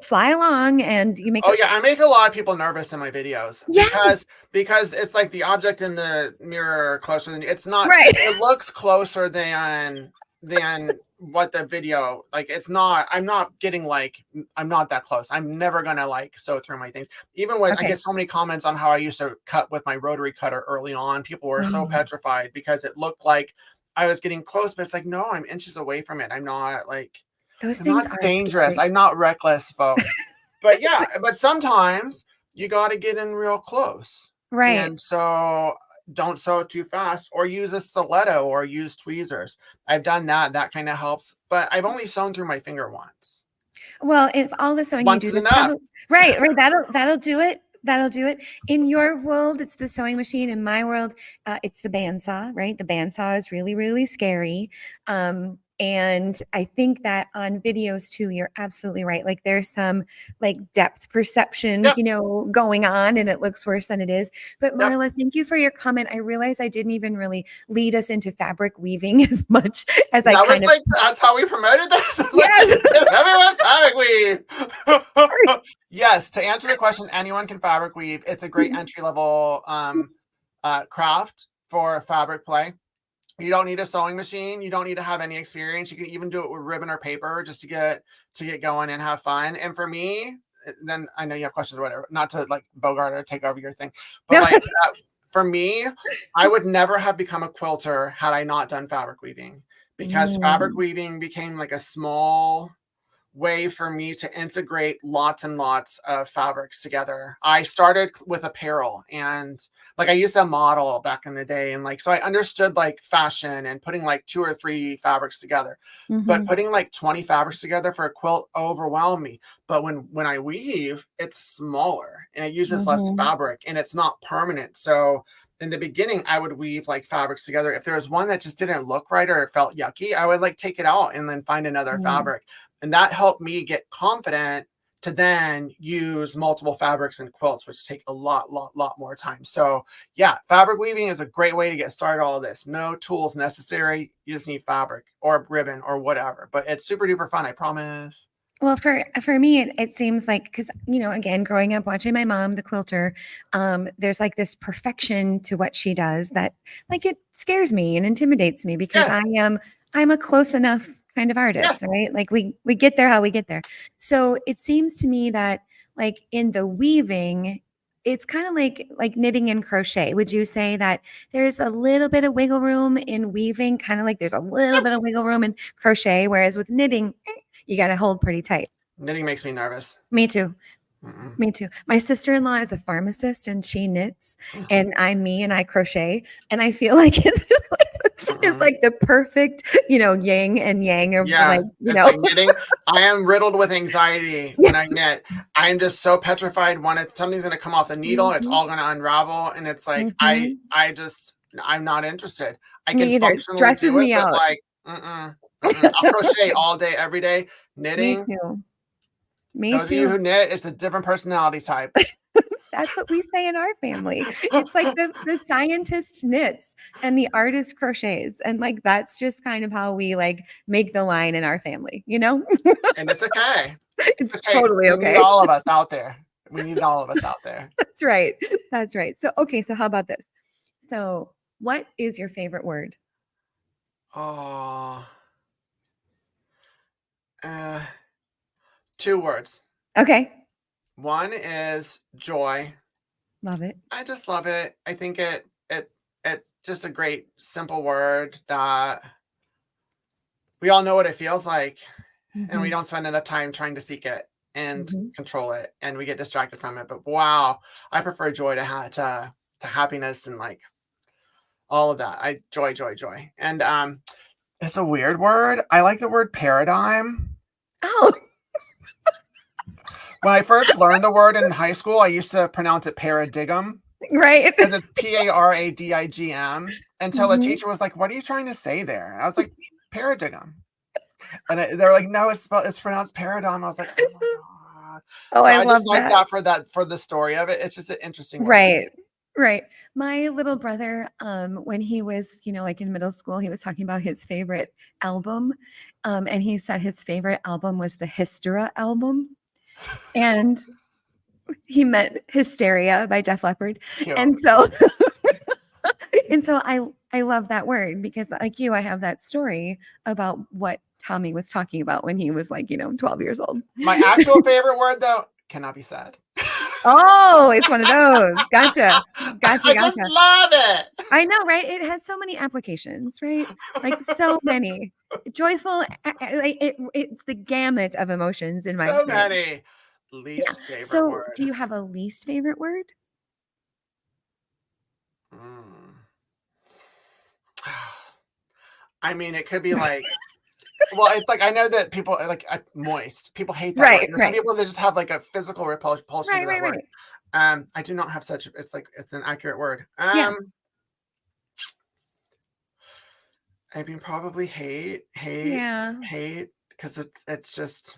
fly along, and you make Oh a yeah, I make a lot of people nervous in my videos yes. because it's like the object in the mirror closer than it's not. Right. It looks closer than what the video like. It's not. I'm not getting like. I'm not that close. I'm never gonna like sew through my things. Even with I Okay. get so many comments on how I used to cut with my rotary cutter early on. People were so Oh, petrified because it looked like I was getting close, but it's like no, I'm inches away from it. I'm not like those I'm things not are dangerous. scary. I'm not reckless, folks. But yeah, but sometimes you got to get in real close. Right. And so don't sew too fast or use a stiletto or use tweezers. I've done that. That kind of helps. But I've only sewn through my finger once. Well, if all the sewing you Once do, is that's enough. probably right. That'll do it. That'll do it. In your world, it's the sewing machine. In my world, it's the bandsaw. Right, the bandsaw is really, really scary. And I think that on videos too, you're absolutely right. Like there's some like depth perception, Yep. going on, and it looks worse than it is. But Yep. Marla, thank you for your comment. I realize I didn't even really lead us into fabric weaving as much as I That was kind of like that's how we promoted this. Like, yes. everyone fabric Sorry. weave. Yes, to answer the question, anyone can fabric weave. It's a great entry level craft for fabric play. You don't need a sewing machine. You don't need to have any experience. You can even do it with ribbon or paper just to get going and have fun. And for me, then I know you have questions or whatever, not to like Bogart or take over your thing, but No. like for me, I would never have become a quilter had I not done fabric weaving because fabric Mm, weaving became like a small way for me to integrate lots and lots of fabrics together. I started with apparel and like I used to model back in the day and like so I understood like fashion and putting like 2 or 3 fabrics together. But mhm, putting like 20 fabrics together for a quilt overwhelmed me. But when I weave, it's smaller and it uses less mhm, fabric and it's not permanent. So in the beginning, I would weave like fabrics together. If there was one that just didn't look right or it felt yucky, I would like take it out and then find another mm. fabric. And that helped me get confident to then use multiple fabrics and quilts, which take a lot more time. So yeah, fabric weaving is a great way to get started all of this. No tools necessary. You just need fabric or ribbon or whatever. But it's super duper fun, I promise. Well, for me, it seems like because again, growing up watching my mom, the quilter, there's like this perfection to what she does that like it scares me and intimidates me because Yeah, I'm a close enough kind of yeah. artist, right? Like we get there how we get there. So it seems to me that like in the weaving, it's kind of like knitting and crochet. Would you say that there's a little bit of wiggle room in weaving, kind of like there's a little bit of wiggle room in crochet, whereas with knitting, you got to hold pretty tight. Knitting makes me nervous. Me too. Mm-mm. Me too. My sister-in-law is a pharmacist and she knits, Mm. and I crochet, and I feel like it's Mm-mm. like the perfect, yin and yang of Yeah, like, it's like knitting. I am riddled with anxiety when I knit. I'm just so petrified when something's going to come off the needle. It's Mhm, all going to unravel, and it's like mhm. I'm not interested. I can Me either. functionally Stresses do it, me but out. like, I'll crochet all day, every day. Me Knitting. too. Me Those of you too. who knit, it's a different personality type. That's what we say in our family. It's like the scientist knits and the artist crochets, and like that's just kind of how we like make the line in our family, you know? And it's okay. It's Okay, totally we need okay. all of us out there. We need all of us out there. That's right. That's right. So, okay, so how about this? So, what is your favorite word? Oh, uh, 2 words. Okay. One is joy. Love it. I just love it. I think it just a great simple word that we all know what it feels like, and we Mhm, don't spend enough time trying to seek it and mhm. control it, and we get distracted from it. But wow, I prefer joy to happiness and like all of that. I joy, joy, joy. And it's a weird word. I like the word paradigm. Oh, When I first learned the word in high school, I used to pronounce it paradigm. right. Because it's paradigm, until the Mhm. teacher was like, "What are you trying to say there?" And I was like, "Paradigm." And they're like, "No, it's pronounced paradigm." I was like, "Oh my god!" Oh, So I I love just like that. that for the story of it. It's just an interesting word to me. Right. Right. My little brother, when he was, like in middle school, he was talking about his favorite album. And he said his favorite album was the Hystera album. And he meant Hysteria by Def Leppard. Cute. And so and so I love that word because like you, I have that story about what Tommy was talking about when he was like, 12 years old. My actual favorite word, though, cannot be said. Oh, it's one of those. Gotcha. Gotcha. I just Gotcha. love it. I know, right? It has so many applications, right? Like so many. Joyful, like it's the gamut of emotions in my So experience. many. Yeah. Least favorite So, word. do you have a least favorite word? Mm. I mean, it could be like, well, it's like I know that people like moist. People hate that word. Right, And there's some right. people that just have like a physical repulsion to Right, that right, word. right. I do not have such. It's like it's an accurate word. Yeah. I mean, probably Yeah. hate, because it's just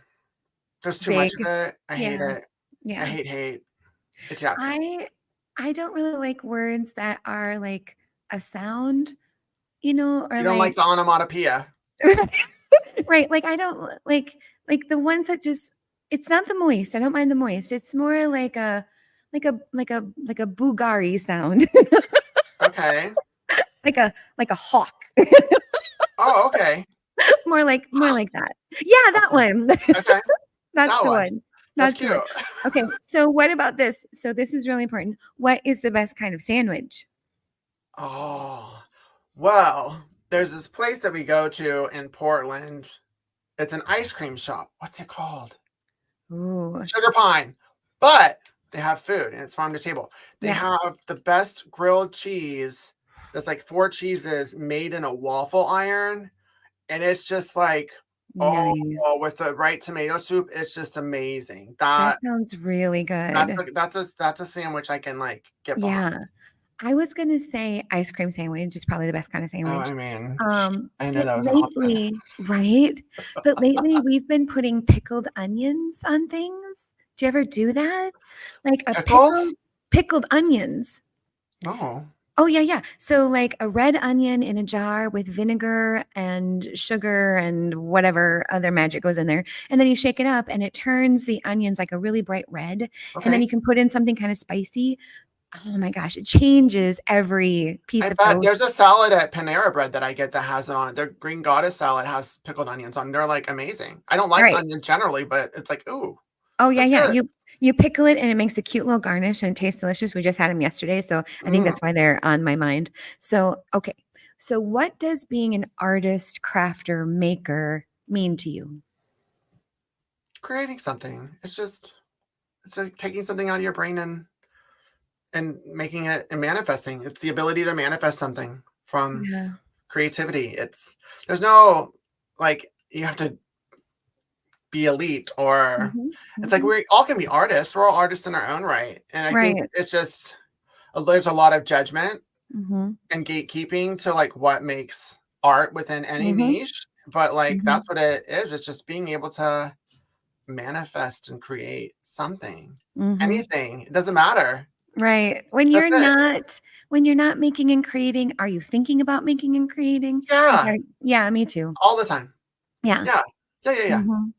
there's too much of Big. it. I hate Yeah. it. I Yeah. hate. It's yuck. I I don't really like words that are like a sound, or You don't like like the onomatopoeia. right, like I don't like the ones that just it's not the moist. I don't mind the moist. It's more like a Bugari sound. Okay. like a hawk. Oh, okay. more like that. Yeah, that Okay. one. Okay. That's That the one. one. That's That's the cute. one. Okay, so what about this? So this is really important. What is the best kind of sandwich? Oh, well, there's this place that we go to in Portland. It's an ice cream shop. What's it called? Ooh, Sugar Pine. But they have food and it's farm to table. They yeah, have the best grilled cheese. That's like 4 cheeses made in a waffle iron. And it's just like, oh, with nice. the right tomato soup, it's just amazing. That sounds really good. That's a sandwich I can like get behind. Yeah. I was gonna say ice cream sandwich is probably the best kind of Oh, sandwich. I mean, I didn't know But that was an option. lately, right? But lately we've been putting pickled onions on things. Do you ever do that? Like a Pickles? pickled onions. No. Oh yeah, yeah. So like a red onion in a jar with vinegar and sugar and whatever other magic goes in there. And then you shake it up and it turns the onions like a really bright red. And then Okay. you can put in something kind of spicy. Oh my gosh, it changes every piece I of bet there's a toast. salad at Panera Bread that I get that has it on it. Their green goddess salad has pickled onions on. They're like amazing. I don't like Right. onion generally, but it's like, ooh. Oh yeah, That's yeah. good. You pickle it and it makes a cute little garnish and it tastes delicious. We just had them yesterday, so I think Mm. that's why they're on my mind. So, okay. So what does being an artist, crafter, maker mean to you? Creating something. It's like taking something out of your brain and making it and manifesting. It's the ability to manifest something from Yeah. creativity. There's no like you have to be elite or Mhm. it's like Mhm. we all can be artists. We're all artists in our own right. And I think Right. it's just there's a lot of judgment Mhm. and gatekeeping to like what makes art within any Mhm. niche. But like Mhm. that's what it is. It's just being able to manifest and create something. Mhm. Anything. It doesn't matter. Right. That's it. When you're not making and creating, are you thinking about making and creating? Like, Yeah. yeah, me too. All the time. Yeah. Yeah. Yeah, yeah, yeah. Mhm.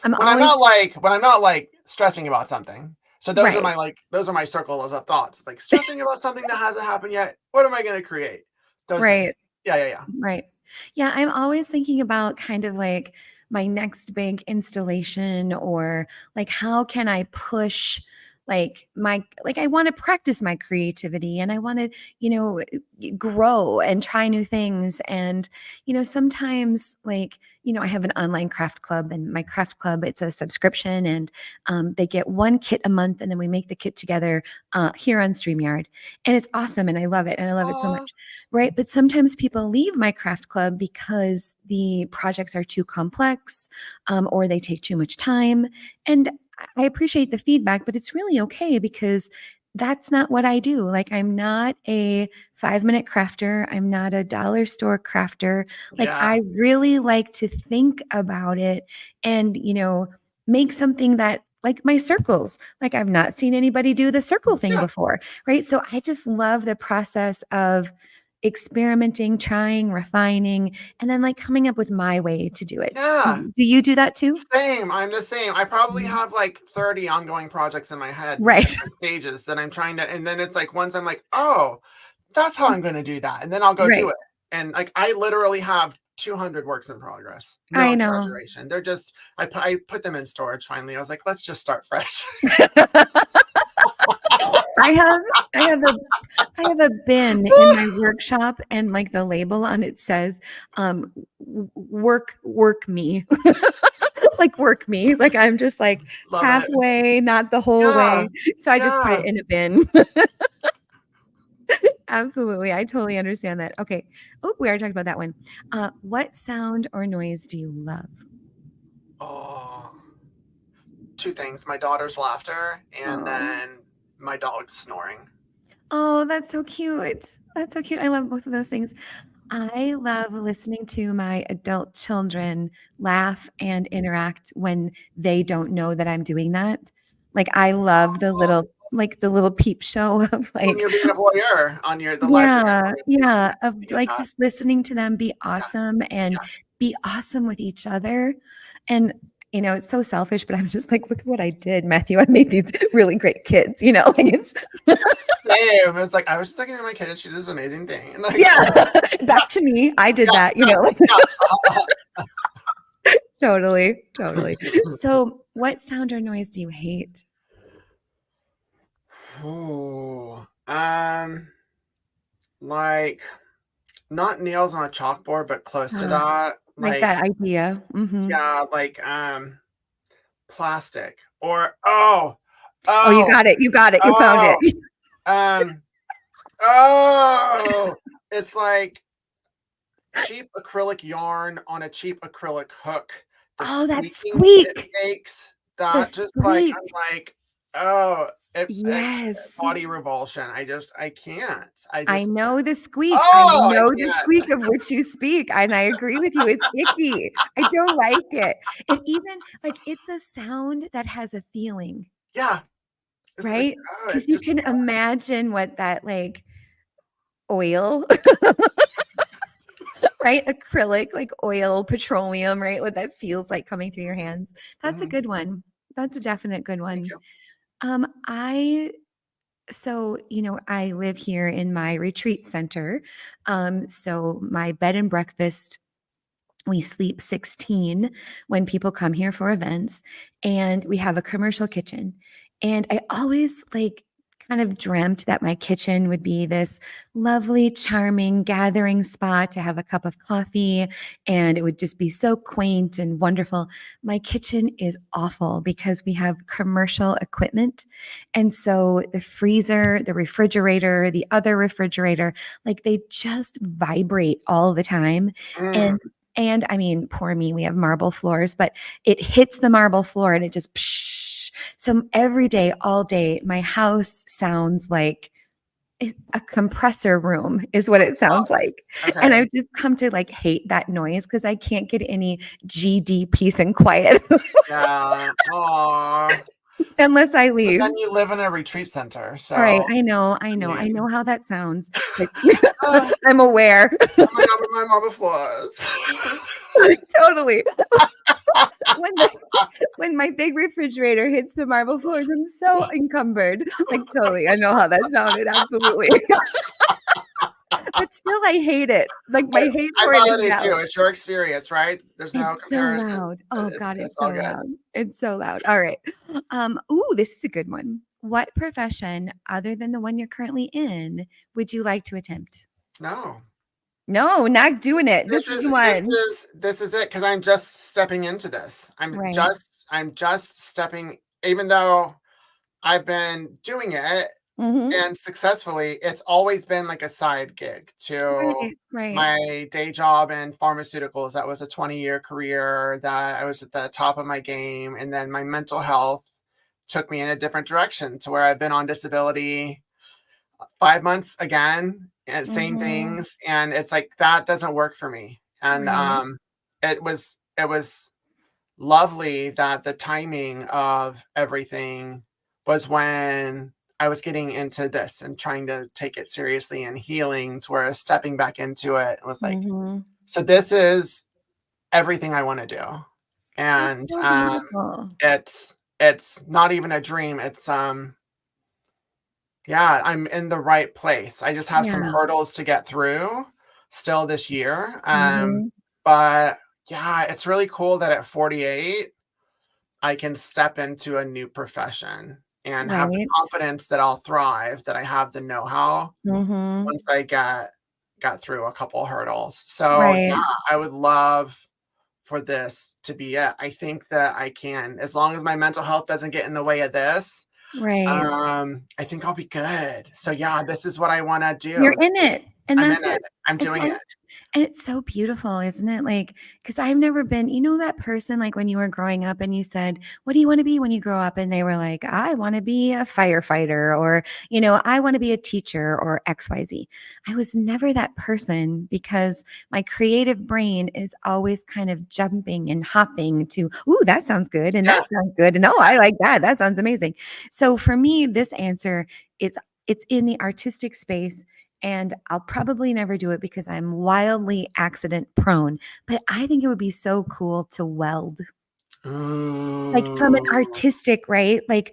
I'm When I'm always not when I'm not stressing about something. So right. those are my circles of thoughts. It's like stressing about something that hasn't happened yet. What am I gonna create? Those things. Right. Yeah, yeah, yeah. Right. Yeah, I'm always thinking about kind of like my next big installation or like how can I push like I want to practice my creativity and I want to, grow and try new things and sometimes like I have an online craft club and my craft club it's a subscription and they get one kit a month and then we make the kit together here on StreamYard and it's awesome and I love it and I love it so Oh, much. Right. But sometimes people leave my craft club because the projects are too complex or they take too much time. And I appreciate the feedback, but it's really okay because that's not what I do. Like, I'm not a 5 minute crafter. I'm not a dollar store crafter. Like, yeah. I really like to think about it and, make something that, like my circles, like I've not seen anybody do the circle thing Yeah. before. Right. So I just love the process of experimenting, trying, refining, and then like coming up with my way to do it. Yeah. Do you do that too? Same. I'm the same. I probably Mhm. have like 30 ongoing projects in my head in Right. different stages that I'm trying to, and then it's like once I'm like, oh, that's how I'm going to do that. And then I'll go do Right. it. And like, I literally have 200 works in progress. No I know. exaggeration. They're just, I put them in storage finally. I was like, let's just start fresh. I have I have a I have a bin in my workshop and like the label on it says work me. Like work me. Like I'm just like Love it. halfway, not the whole Yeah. way. So I just put Yeah. it in a bin. Absolutely. I totally understand that. Okay. Oh, we already talked about that one. What sound or noise do you love? Oh, two things my daughter's laughter and Oh, then my dog's snoring. oh, that's so cute. That's so cute. I love both of those things. I love listening to my adult children laugh and interact when they don't know that I'm doing that. Like I love the little peep show of When like you're being a voyeur on the lives of your yeah, community. yeah, of I get like that. just listening to them be Yeah, awesome and yeah. be awesome with each other. And it's so selfish, but I'm just like, look at what I did, Matthew. I made these really great kids, like it's Same. It's like I was just looking at my kid and she did this amazing thing. And like, yeah, oh yeah, back to me. I did yeah, that, yeah, yeah. totally, totally. So, what sound or noise do you hate? Ooh, like not nails on a chalkboard, but close to Uh, that. like Like, that idea. Mhm. yeah, like plastic or Oh, you oh, got it. You got it. You found it. oh, um, oh, it's like cheap acrylic yarn on a cheap acrylic hook. The Oh, that squeaking it squeak. makes The that just like squeak. I'm like, oh, it Yes. body revulsion. I can't. I I just know the squeak. I oh, I know the can't. squeak of which you speak, and I agree with you. It's icky. I don't like it. It even like it's a sound that has a feeling, Yeah, it's like right? oh, Because it you just can imagine what that like oil, right? Acrylic, like oil, petroleum, right? What that feels like coming through your hands. That's a mhm, good one. That's a definite good thank one. you. I So, I live here in my retreat center. So my bed and breakfast We sleep 16 when people come here for events, and we have a commercial kitchen. And I always kind of dreamt that my kitchen would be this lovely, charming gathering spot to have a cup of coffee, and it would just be so quaint and wonderful. My kitchen is awful because we have commercial equipment. And so the freezer, the refrigerator, the other refrigerator, they just vibrate all the time. Mm. And I mean, poor me, we have marble floors, but it hits the marble floor and it just psh. So every day, all day, my house sounds like a compressor room is what it sounds like. And Okay. I've just come to hate that noise because I can't get any GD peace and quiet Yeah. Aw. unless I But leave. then you live in a retreat center, All right, so, I I know mean, how that sounds. Like, oh I'm aware. my god, with my marble floors. Totally. When the when my big refrigerator hits the marble floors, I'm so encumbered. Totally, I know how that sounded, absolutely. But still, I hate it. My I hate I for it is validate you. valid. It's your experience, right? There's no It's so comparison. loud. Oh god, It's it's all so good. loud. It's so loud. All right. Ooh, this is a good one. What profession other than the one you're currently in would you like to attempt? No. No, not doing it. This This is the is this one. is this is it because 'cause I'm just stepping into this. Right. I'm just stepping even though I've been doing it Mhm. and successfully, it's always been like a side gig to Right, right. my day job in pharmaceuticals. That was a 20-year career that I was at the top of my game, and then my mental health took me in a different direction to where I've been on disability 5 months again, and same Mhm. things, and it's like, that doesn't work for me, and, Right. it was lovely that the timing of everything was when I was getting into this and trying to take it seriously and healing to where I was stepping back into it. It was like, Mhm. so this is everything I want to do. That's And so beautiful. it's not even a dream. It's yeah, I'm in the right place. I just have some Yeah. hurdles to get through still this year. Mhm. But yeah, it's really cool that at 48 I can step into a new profession and have the Right. confidence that I'll thrive, that I have the know-how Mhm. once I got through a couple hurdles. So, yeah, Right. I would love for this to be it. I think that I can, as long as my mental health doesn't get in the way of this, Right. I think I'll be good. So, yeah, this is what I wanna do. You're in it, and I'm that's in it. it. I'm doing And it. and it's so beautiful, isn't it? Because I've never been that person, when you were growing up and you said, "What do you wanna be when you grow up?" And they were like, "I wanna be a firefighter," or, "I wanna be a teacher," or XYZ. I was never that person because my creative brain is always kind of jumping and hopping to, "Ooh, that sounds good, and Yeah. that sounds good, and, oh, I like that. That sounds amazing." So for me, this answer is it's in the artistic space, and I'll probably never do it because I'm wildly accident prone, but I think it would be so cool to weld. From an Ooh. artistic, right? Take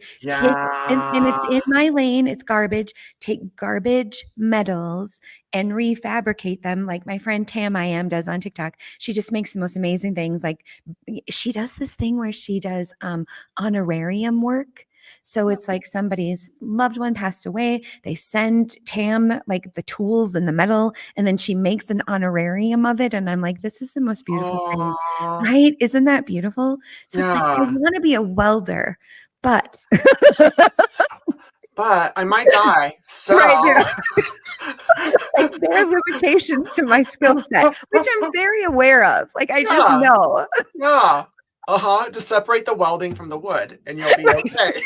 and it's Yeah. in my lane, it's garbage. Take garbage metals and refabricate them like my friend Tam I Am does on TikTok. She just makes the most amazing things. She does this thing where she does honorarium work. So it's like somebody's loved one passed away. They send Tam the tools and the metal, and then she makes an honorarium of it. And I'm like, this is the most beautiful thing, Aw. right? Isn't that beautiful? So it's like I Yeah. want to be a welder, but But I might die, right so there, there are limitations to my skill set, which I'm very aware of. I just yeah, know, yeah. Uh-huh, just separate the welding from the wood, and you'll be okay.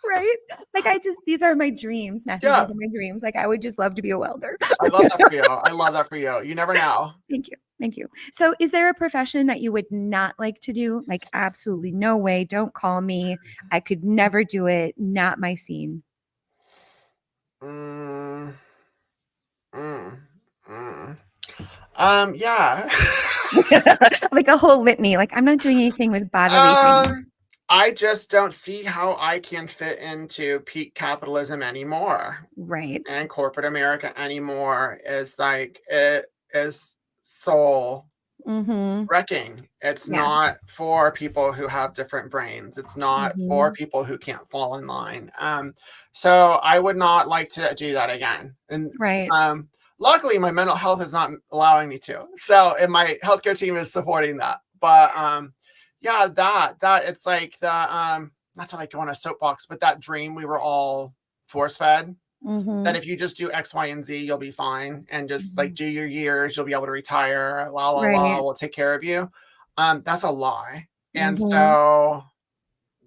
right? I just these are my dreams, Matthew. Yeah, These are my dreams. I would just love to be a welder. I love that for you. I love that for you. You never know. Thank you. Thank you. So, is there a profession that you would not like to do? Absolutely no way. Don't call me. I could never do it. Not my scene. Mm, mm, mm. Yeah. A whole litany. I'm not doing anything with bodily things. Um, I just don't see how I can fit into peak capitalism anymore, Right. and corporate America anymore is like it is soul wrecking. It's Yeah. not for people who have different brains. It's not for Mhm. people who can't fall in line. So I would not like to do that again. And Right. luckily, my mental health is not allowing me to. So, and my healthcare team is supporting that. But yeah, that it's like the not to like go on a soapbox, but that dream we were all force fed that Mhm. if you just do X, Y, and Z, you'll be fine. And just like Mhm. do your years, you'll be able to retire. La la la, Right. we'll take care of you. That's a lie. And Mhm. so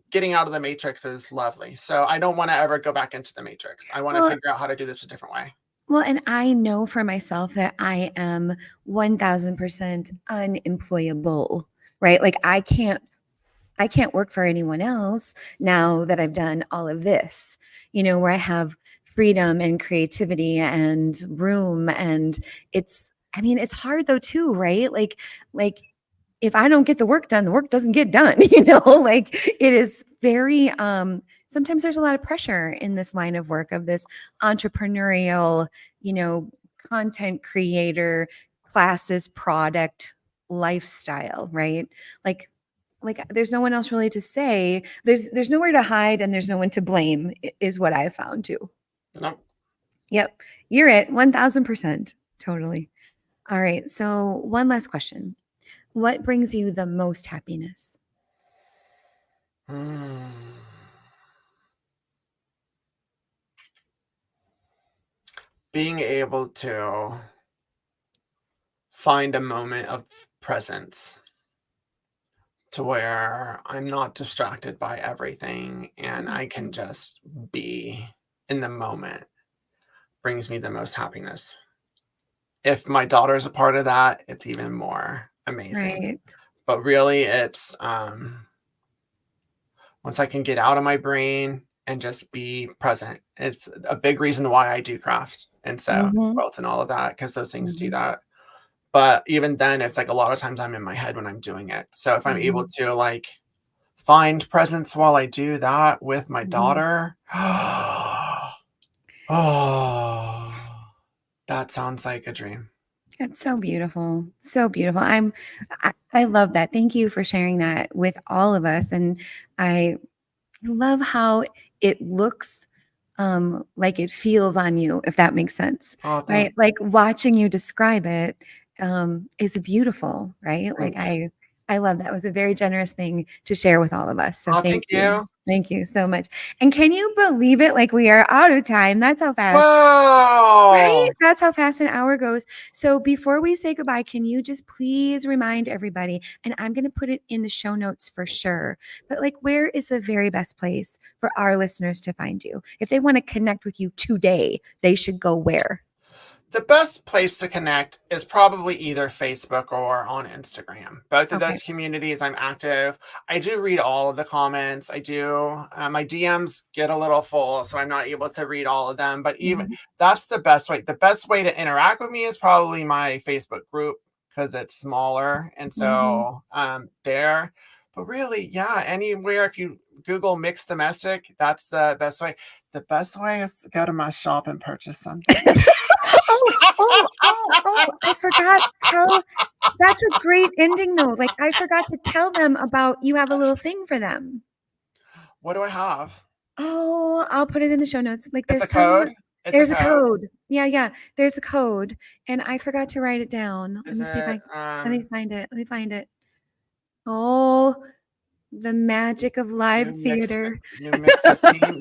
getting out of the matrix is lovely. So I don't want to ever go back into the matrix. I want to Well, figure out how to do this a different way. well, and I know for myself that I am 1000% unemployable, right? Like I can't work for anyone else now that I've done all of this, where I have freedom and creativity and room. And I mean, it's hard though too, right? Like if I don't get the work done, the work doesn't get done, like it is very, sometimes there's a lot of pressure in this line of work of this entrepreneurial, you know, content creator, classes, product, lifestyle, right? Like there's no one else really to say. There's nowhere to hide and there's no one to blame is what I've found too. Nope. Yep. You're it 1000%. Totally. All right. So one last question. What brings you the most happiness? Mm. Being able to find a moment of presence to where I'm not distracted by everything and I can Mhm. just be in the moment brings me the most happiness. If my daughter is a part of that, it's even more amazing. Right. But really, it's once I can get out of my brain and just be present. It's a big reason why I do craft and sew, Mhm. quilt, and all of that because those things do Mhm. that. But even then, it's like a lot of times I'm in my head when I'm doing it. So if I'm able Mhm. to like find presence while I do that with my Mhm. daughter, oh, that sounds like a dream. It's so beautiful. So beautiful. I love that. Thank you for sharing that with all of us. And I love how it looks like it feels on you, if that makes sense, Oh, right? thanks. Like watching you describe it is beautiful, right? Like Thanks. I love that. It was a very generous thing to share with all of us. So Oh, thank thank you. you. Thank you so much. And can you believe it? Like we are out of time. That's how fast. Right? Whoa. That's how fast an hour goes. So before we say goodbye, can you just please remind everybody, and I'm going to put it in the show notes for sure, but like, where is the very best place for our listeners to find you? If they want to connect with you today, they should go where? The best place to connect is probably either Facebook or on Instagram. Both of Okay. those communities, I'm active. I do read all of the comments. I do. My DMs get a little full, so I'm not able to read all of them. But even Mhm. that's the best way. The best way to interact with me is probably my Facebook group because it's smaller, and Mhm. so there. But really, yeah, anywhere if you Google mixed domestic, that's the best way. The best way is to go to my shop and purchase something. I forgot. That's a great ending though. Like I forgot to tell them about you have a little thing for them. What do I have? Oh, I'll put it in the show notes. Like It's a code. It's a there's a code. code. Yeah, yeah. There's a code. And I forgot to write it down. Let Is me see if it let me find it. Let me find it. Oh, the magic of live theater. new mix 15,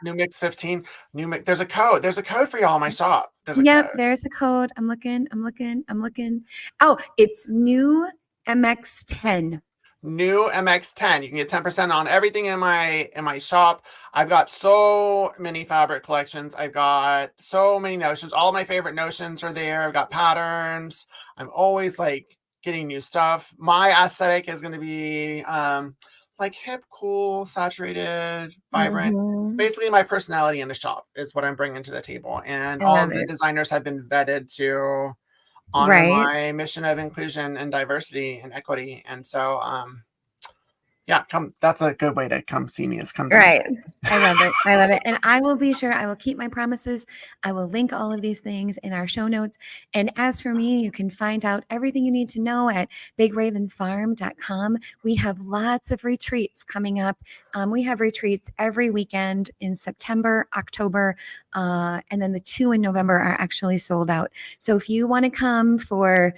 new mix 15, new mix there's a code. There's a code for y'all in my shop. There's a Yep, code. there's a code. I'm looking. Oh, it's new MX10. New MX10. You can get 10% on everything in my shop. I've got so many fabric collections. I've got so many notions. All my favorite notions are there. I've got patterns. I'm always like getting new stuff. My aesthetic is going to be like hip, cool, saturated, vibrant. Mhm. Basically, my personality in the shop is what I'm bringing to the table. And I all love of the it. designers have been vetted to honor Right. my mission of inclusion and diversity and equity. And so Yeah, come. That's a good way to come see me, is come to Right. I love it. I love it. And I will be sure I will keep my promises. I will link all of these things in our show notes. And as for me, you can find out everything you need to know at bigravenfarm.com. We have lots of retreats coming up. We have retreats every weekend in September, October, and then the 2 in November are actually sold out. So if you want to come for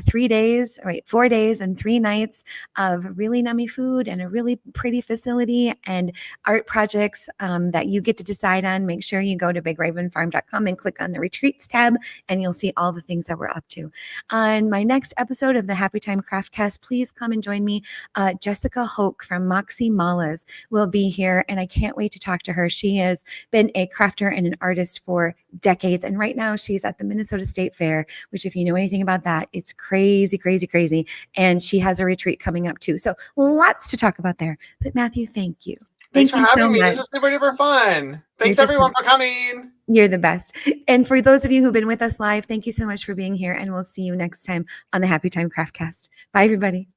3 days, right, 4 days and 3 nights of really nummy food and a really pretty facility and art projects that you get to decide on, make sure you go to bigravenfarm.com and click on the retreats tab, and you'll see all the things that we're up to. On my next episode of the Happy Time Craftcast, please come and join me. Jessica Hoke from Moxie Malas will be here, and I can't wait to talk to her. She has been a crafter and an artist for decades, and right now she's at the Minnesota State Fair, which, if you know anything about that, it's crazy, crazy, crazy. And she has a retreat coming up too. So lots to talk about there. But Mathew, thank you. Thanks Thank for you so having me. much. This was super duper fun. You're Thanks just everyone for coming. You're the best. And for those of you who've been with us live, thank you so much for being here. And we'll see you next time on the Happy Time Craftcast. Bye, everybody.